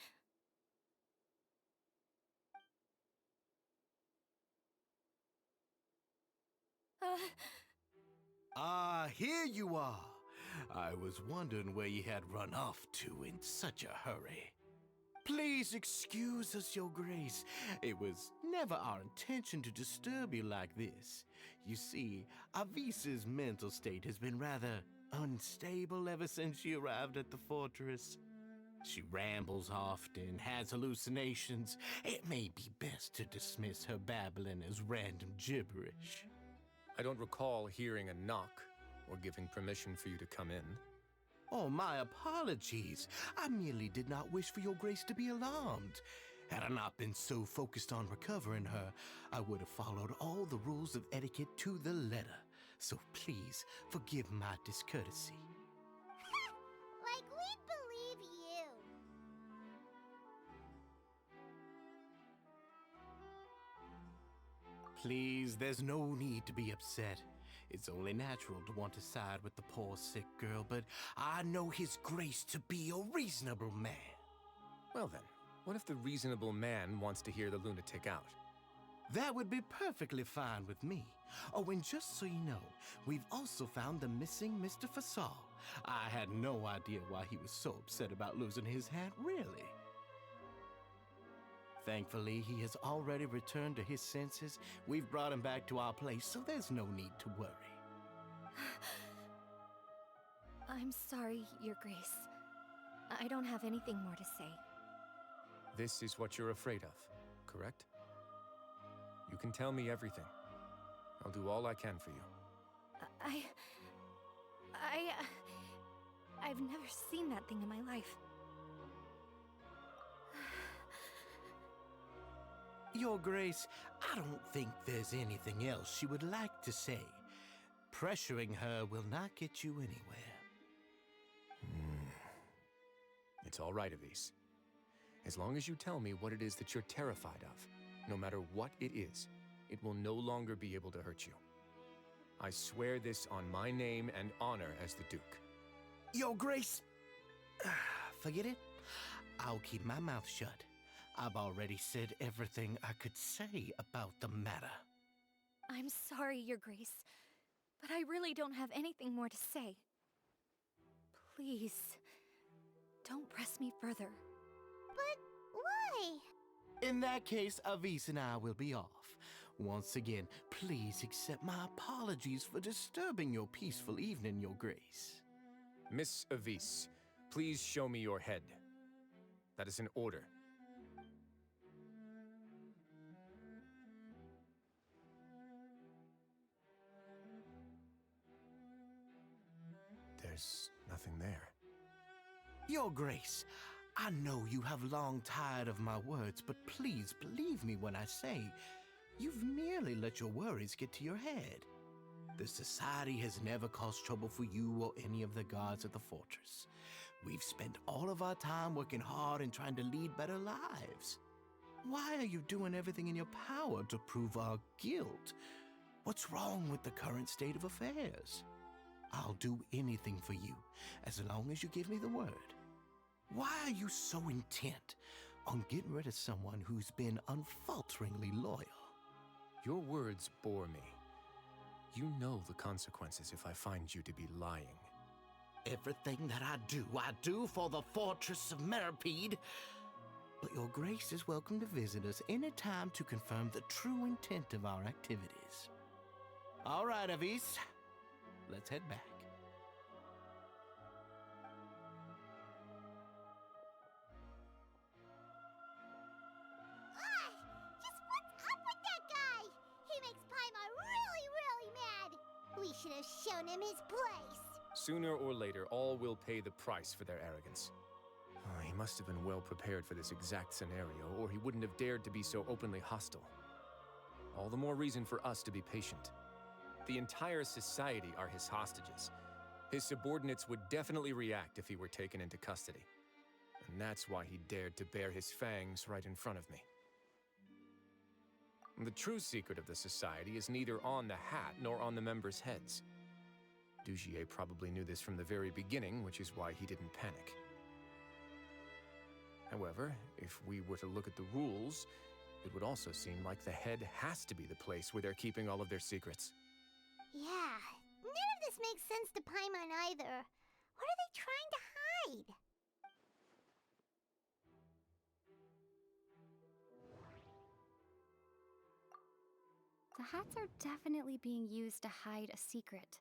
Here you are. I was wondering where you had run off to in such a hurry. Please excuse us, Your Grace. It was never our intention to disturb you like this. You see, Avisa's mental state has been rather unstable ever since she arrived at the fortress. She rambles often, has hallucinations. It may be best to dismiss her babbling as random gibberish. I don't recall hearing a knock or giving permission for you to come in. Oh, my apologies. I merely did not wish for Your Grace to be alarmed. Had I not been so focused on recovering her, I would have followed all the rules of etiquette to the letter. So please, forgive my discourtesy. Like we'd believe you. Please, there's no need to be upset. It's only natural to want to side with the poor sick girl, but I know His Grace to be a reasonable man. Well then, what if the reasonable man wants to hear the lunatic out? That would be perfectly fine with me. Oh, and just so you know, we've also found the missing Mr. Fasol. I had no idea why he was so upset about losing his hat, really. Thankfully, he has already returned to his senses. We've brought him back to our place, so there's no need to worry. I'm sorry, Your Grace. I don't have anything more to say. This is what you're afraid of, correct? You can tell me everything. I'll do all I can for you. I've never seen that thing in my life. Your Grace, I don't think there's anything else she would like to say. Pressuring her will not get you anywhere. It's all right, Avis. As long as you tell me what it is that you're terrified of, no matter what it is, it will no longer be able to hurt you. I swear this on my name and honor as the Duke. Your Grace, forget it. I'll keep my mouth shut. I've already said everything I could say about the matter. I'm sorry, Your Grace, but I really don't have anything more to say. Please, don't press me further. But why? In that case, Avis and I will be off. Once again, please accept my apologies for disturbing your peaceful evening, Your Grace. Miss Avis, please show me your head. That is an order. There's nothing there. Your Grace, I know you have long tired of my words, but please believe me when I say you've merely let your worries get to your head. The Society has never caused trouble for you or any of the guards at the fortress. We've spent all of our time working hard and trying to lead better lives. Why are you doing everything in your power to prove our guilt? What's wrong with the current state of affairs? I'll do anything for you, as long as you give me the word. Why are you so intent on getting rid of someone who's been unfalteringly loyal? Your words bore me. You know the consequences if I find you to be lying. Everything that I do for the Fortress of Meripede. but your grace is welcome to visit us any time to confirm the true intent of our activities. All right, Avis. Let's head back. Just what's up with that guy? He makes Paimon really, really mad. We should have shown him his place. Sooner or later, all will pay the price for their arrogance. Oh, he must have been well prepared for this exact scenario, or he wouldn't have dared to be so openly hostile. All the more reason for us to be patient. The entire society are his hostages. His subordinates would definitely react if he were taken into custody. And that's why he dared to bare his fangs right in front of me. The true secret of the society is neither on the hat nor on the members' heads. Dugier probably knew this from the very beginning, which is why he didn't panic. However, if we were to look at the rules, it would also seem like the head has to be the place where they're keeping all of their secrets. Yeah, none of this makes sense to Paimon either. What are they trying to hide? The hats are definitely being used to hide a secret.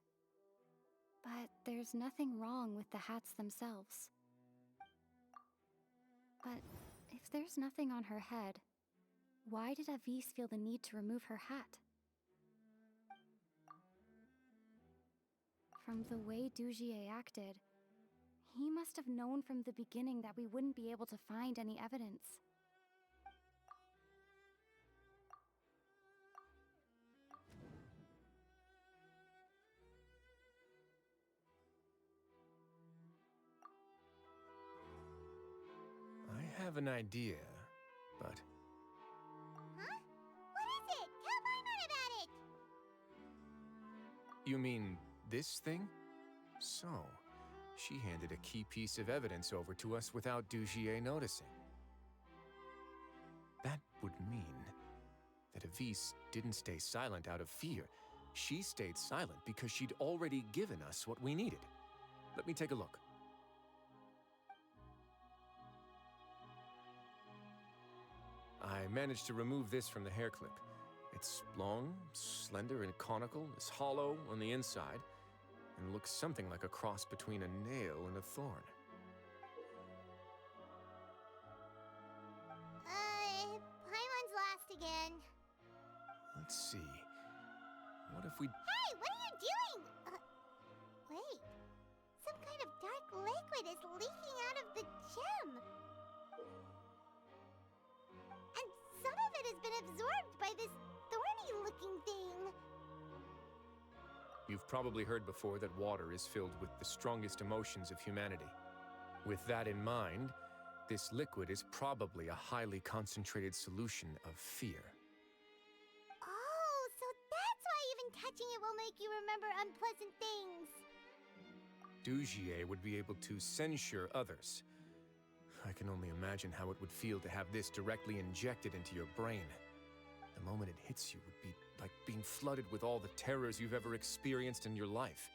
But there's nothing wrong with the hats themselves. But if there's nothing on her head, why did Avis feel the need to remove her hat? From the way Dugier acted, he must have known from the beginning that we wouldn't be able to find any evidence. I have an idea, but... Huh? What is it? Tell Paimon about it! You mean this thing? So, she handed a key piece of evidence over to us without Dugier noticing. That would mean that Avis didn't stay silent out of fear. She stayed silent because she'd already given us what we needed. Let me take a look. I managed to remove this from the hair clip. It's long, slender, and conical, is hollow on the inside, and looks something like a cross between a nail and a thorn. Paimon's lost again. Let's see. What if we... Hey, what are you doing? Wait. Some kind of dark liquid is leaking out of the gem. And some of it has been absorbed by this thorny-looking thing. You've probably heard before that water is filled with the strongest emotions of humanity. With that in mind, this liquid is probably a highly concentrated solution of fear. Oh, so that's why even touching it will make you remember unpleasant things. Dugier would be able to censure others. I can only imagine how it would feel to have this directly injected into your brain. The moment it hits you would be like being flooded with all the terrors you've ever experienced in your life.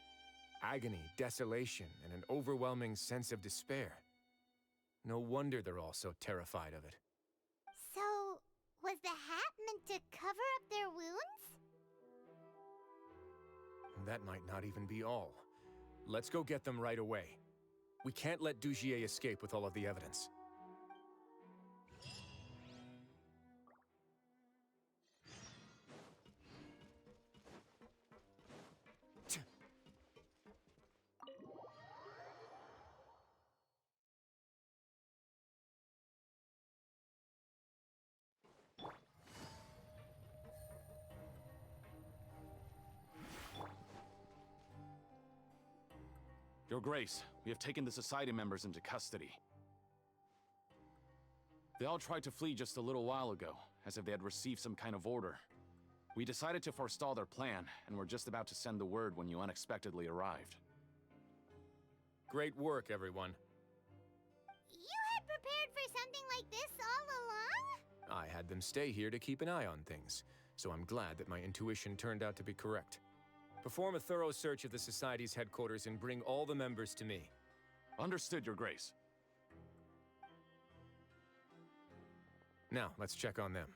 Agony, desolation, and an overwhelming sense of despair. No wonder they're all so terrified of it. So, was the hat meant to cover up their wounds? That might not even be all. Let's go get them right away. We can't let Dugier escape with all of the evidence. Your Grace, we have taken the Society members into custody. They all tried to flee just a little while ago, as if they had received some kind of order. We decided to forestall their plan, and were just about to send the word when you unexpectedly arrived. Great work, everyone. You had prepared for something like this all along? I had them stay here to keep an eye on things, so I'm glad that my intuition turned out to be correct. Perform a thorough search of the Society's headquarters and bring all the members to me. Understood, Your Grace. Now, let's check on them.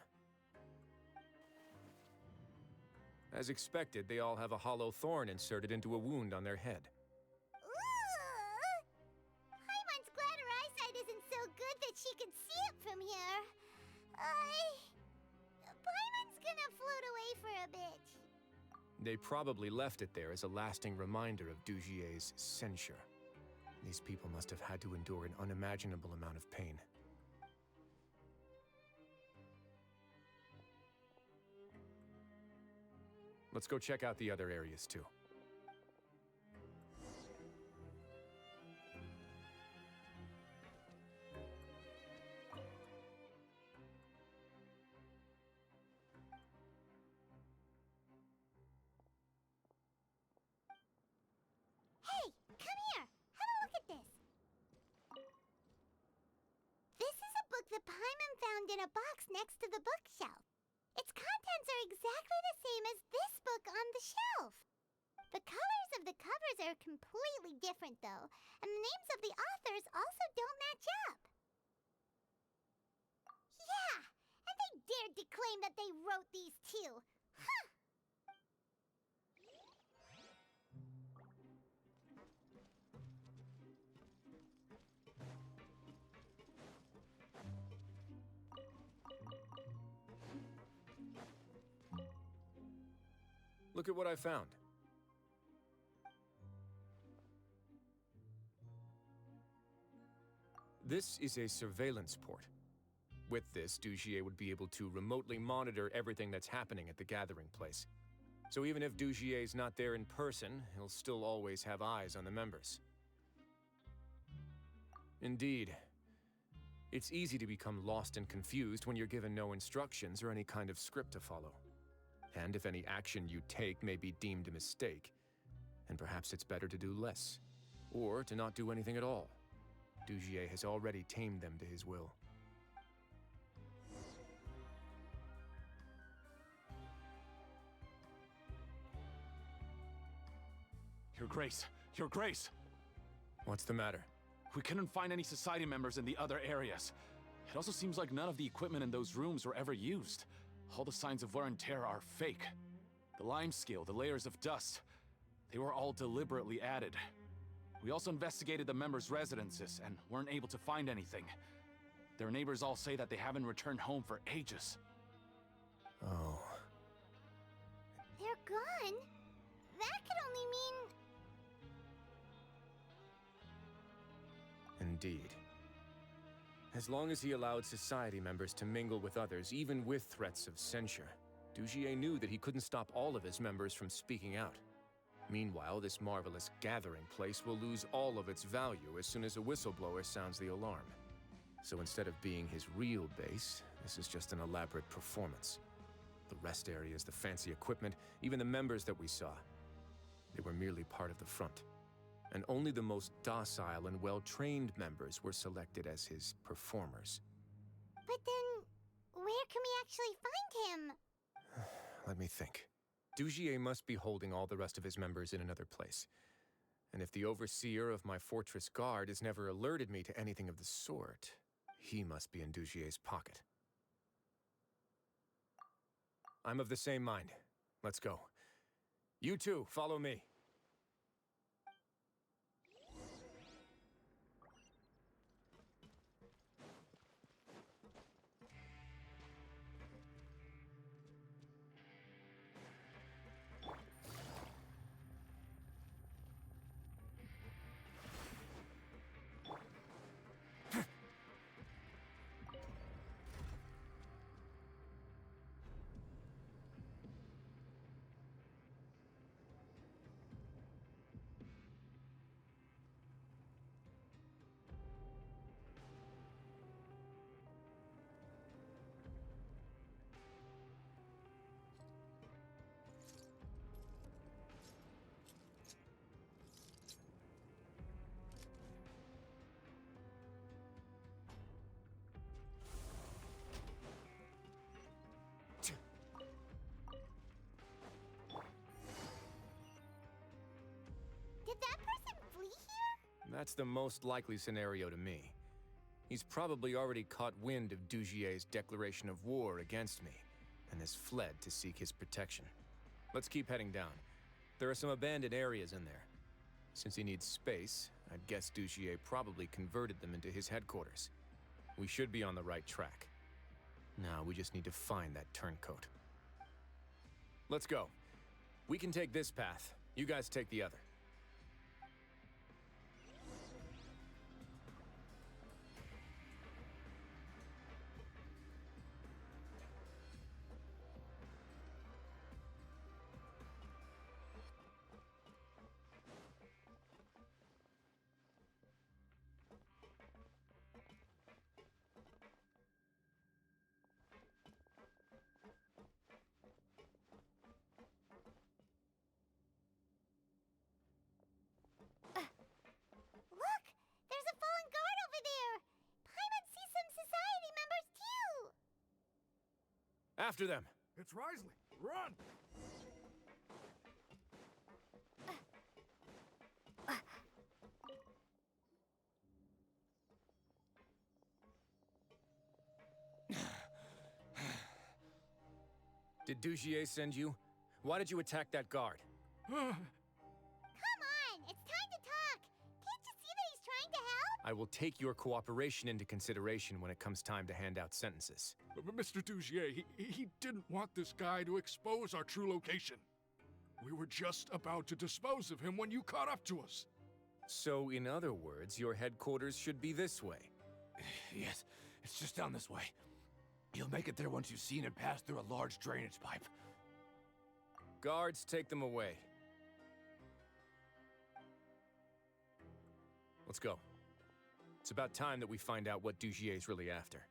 As expected, they all have a hollow thorn inserted into a wound on their head. Ooh! Paimon's glad her eyesight isn't so good that she can see it from here. Paimon's gonna float away for a bit. They probably left it there as a lasting reminder of Dugier's censure. These people must have had to endure an unimaginable amount of pain. Let's go check out the other areas, too. Hey, come here. Have a look at this. This is a book that Paimon found in a box next to the bookshelf. Its contents are exactly the same as this book on the shelf. The colors of the covers are completely different, though, and the names of the authors also don't match up. Yeah, and they dared to claim that they wrote these too. Huh! Look at what I found. This is a surveillance port. With this, Dugier would be able to remotely monitor everything that's happening at the gathering place. So even if Dugier's not there in person, he'll still always have eyes on the members. Indeed. It's easy to become lost and confused when you're given no instructions or any kind of script to follow. And if any action you take may be deemed a mistake, then perhaps it's better to do less, or to not do anything at all. Dugier has already tamed them to his will. Your Grace! Your Grace! What's the matter? We couldn't find any society members in the other areas. It also seems like none of the equipment in those rooms were ever used. All the signs of wear and tear are fake. The lime scale, the layers of dust, they were all deliberately added. We also investigated the members' residences and weren't able to find anything. Their neighbors all say that they haven't returned home for ages. Oh. They're gone? That could only mean... Indeed. As long as he allowed society members to mingle with others, even with threats of censure, Dugier knew that he couldn't stop all of his members from speaking out. Meanwhile, this marvelous gathering place will lose all of its value as soon as a whistleblower sounds the alarm. So instead of being his real base, this is just an elaborate performance. The rest areas, the fancy equipment, even the members that we saw, they were merely part of the front. And only the most docile and well-trained members were selected as his performers. But then, where can we actually find him? Let me think. Dugier must be holding all the rest of his members in another place. And if the overseer of my fortress guard has never alerted me to anything of the sort, he must be in Dugier's pocket. I'm of the same mind. Let's go. You two, follow me. Did that person flee here? That's the most likely scenario to me. He's probably already caught wind of Dugier's declaration of war against me, and has fled to seek his protection. Let's keep heading down. There are some abandoned areas in there. Since he needs space, I'd guess Dugier probably converted them into his headquarters. We should be on the right track. Now we just need to find that turncoat. Let's go. We can take this path. You guys take the other. Look! There's a fallen guard over there! Paimon sees some society members too! After them! It's Rizli! Run! Did Dugier send you? Why did you attack that guard? Come on! It's time to talk! Can't you see that he's trying to help? I will take your cooperation into consideration when it comes time to hand out sentences. But Mr. Dugier, he didn't want this guy to expose our true location. We were just about to dispose of him when you caught up to us. So, in other words, your headquarters should be this way. Yes, it's just down this way. You'll make it there once you've seen it pass through a large drainage pipe. Guards, take them away. Let's go. It's about time that we find out what Dugier's really after.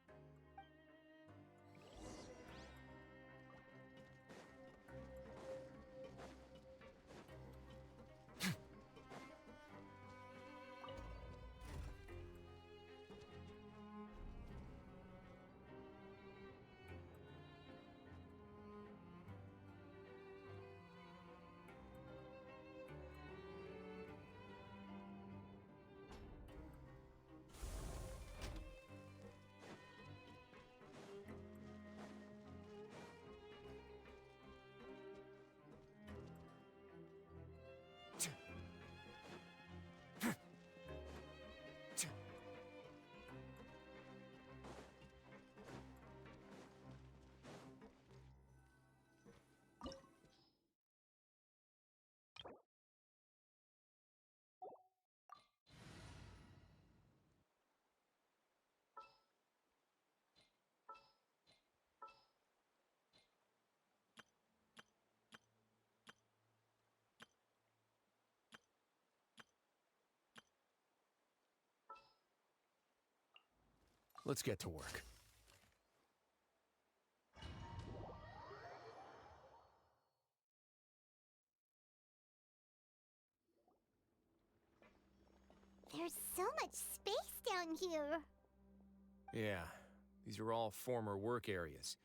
Let's get to work. There's so much space down here. Yeah, these are all former work areas.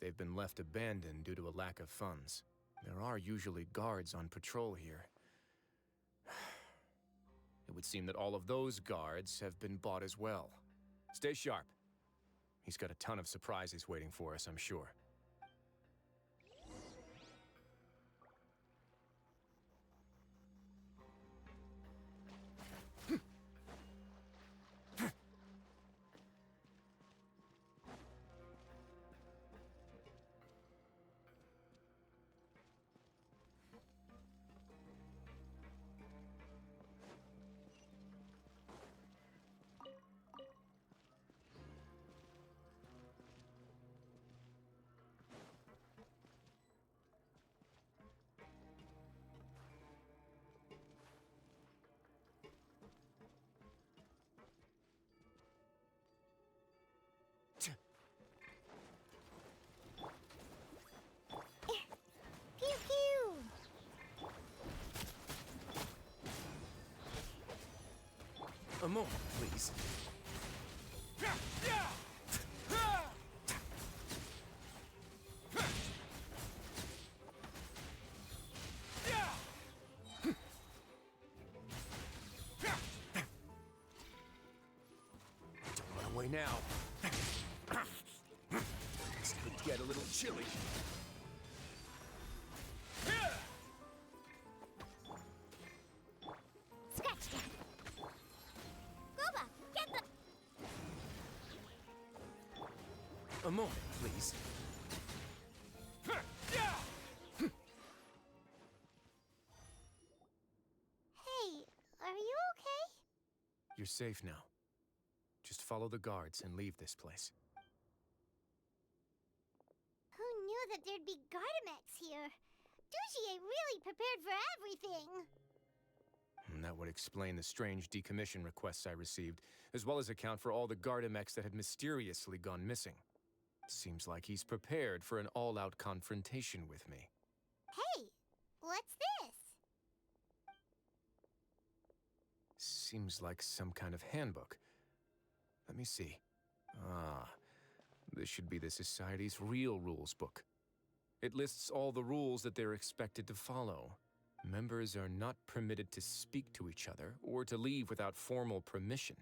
They've been left abandoned due to a lack of funds. There are usually guards on patrol here. It would seem that all of those guards have been bought as well. Stay sharp. He's got a ton of surprises waiting for us, I'm sure. Pew pew! A moment, please. now. This could get a little chilly. Scratch that. Groba, get the... A moment, please. Hey, are you okay? You're safe now. Just follow the guards and leave this place. Who knew that there'd be Gardamex here? Dugier really prepared for everything. And that would explain the strange decommission requests I received, as well as account for all the Gardamex that had mysteriously gone missing. Seems like he's prepared for an all-out confrontation with me. Hey, what's this? Seems like some kind of handbook. Let me see. Ah, this should be the Society's real rules book. It lists all the rules that they're expected to follow. Members are not permitted to speak to each other or to leave without formal permission.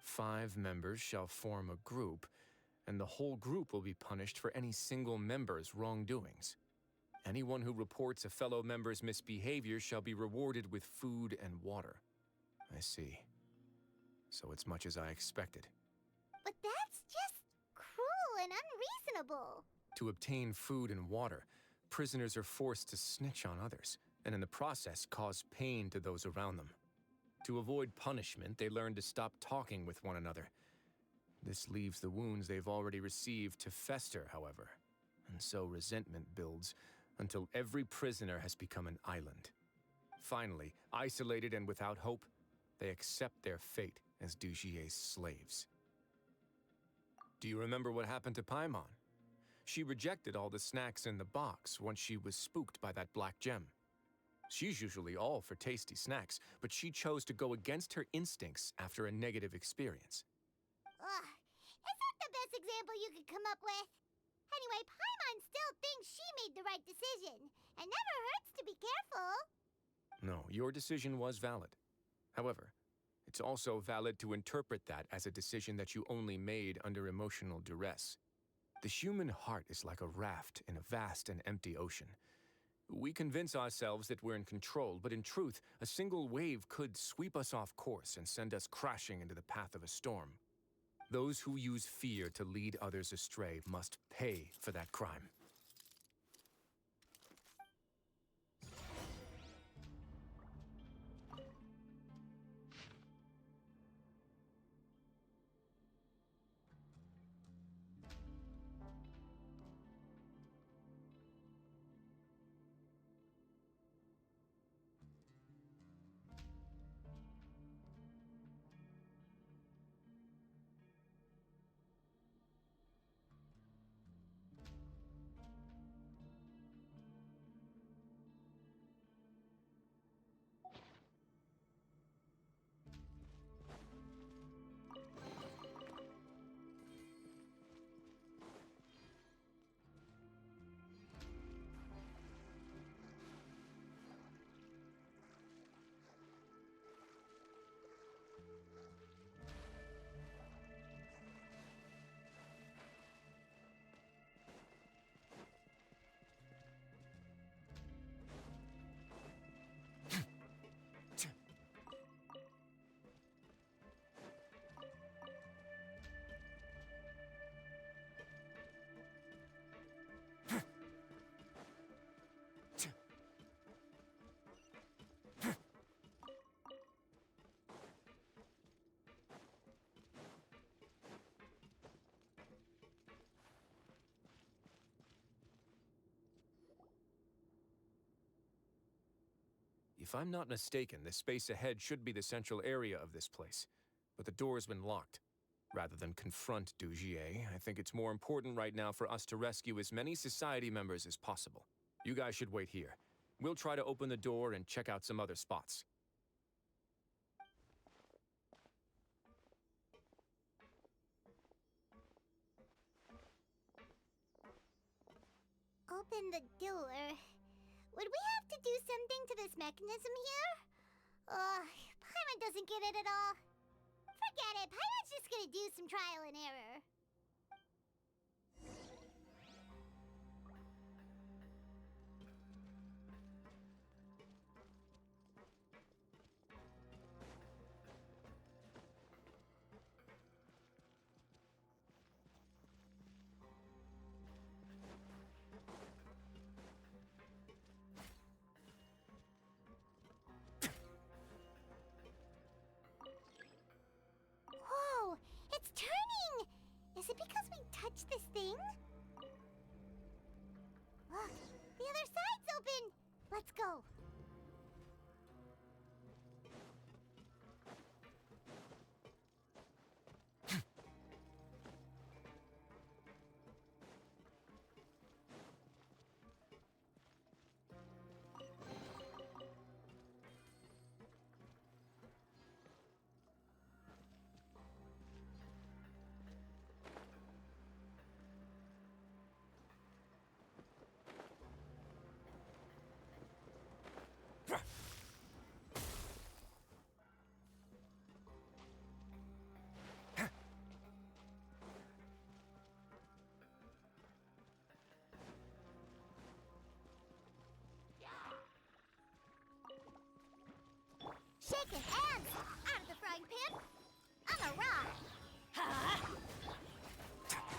5 members shall form a group, and the whole group will be punished for any single member's wrongdoings. Anyone who reports a fellow member's misbehavior shall be rewarded with food and water. I see. So it's much as I expected. But that's just cruel and unreasonable. To obtain food and water, prisoners are forced to snitch on others, and in the process cause pain to those around them. To avoid punishment, they learn to stop talking with one another. This leaves the wounds they've already received to fester, however, and so resentment builds until every prisoner has become an island. Finally, isolated and without hope, they accept their fate as Dugier's slaves. Do you remember what happened to Paimon? She rejected all the snacks in the box once she was spooked by that black gem. She's usually all for tasty snacks, but she chose to go against her instincts after a negative experience. Ugh, is that the best example you could come up with? Anyway, Paimon still thinks she made the right decision. It never hurts to be careful. No, your decision was valid. However, it's also valid to interpret that as a decision that you only made under emotional duress. The human heart is like a raft in a vast and empty ocean. We convince ourselves that we're in control, but in truth, a single wave could sweep us off course and send us crashing into the path of a storm. Those who use fear to lead others astray must pay for that crime. If I'm not mistaken, the space ahead should be the central area of this place, but the door's been locked. Rather than confront Dugier, I think it's more important right now for us to rescue as many Society members as possible. You guys should wait here. We'll try to open the door and check out some other spots. Open the door. Would we have to do something to this mechanism here? Paimon doesn't get it at all. Forget it. Paimon's just gonna do some trial and error. Whoa, it's turning! Is it because we touched this thing? Look, the other side's open! Let's go. Shaking hands out of the frying pan on a rock.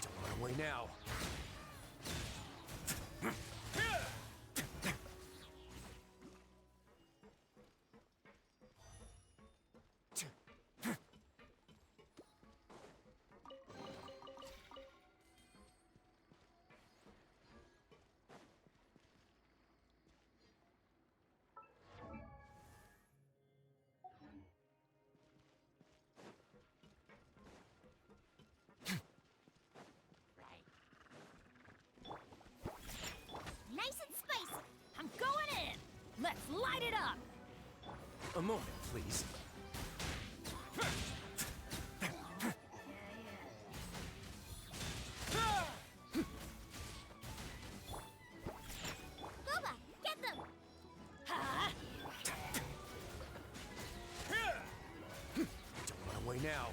Don't run away now. Nice and spicy. I'm going in. Let's light it up. A moment, please. Boba, get them! Don't run away now.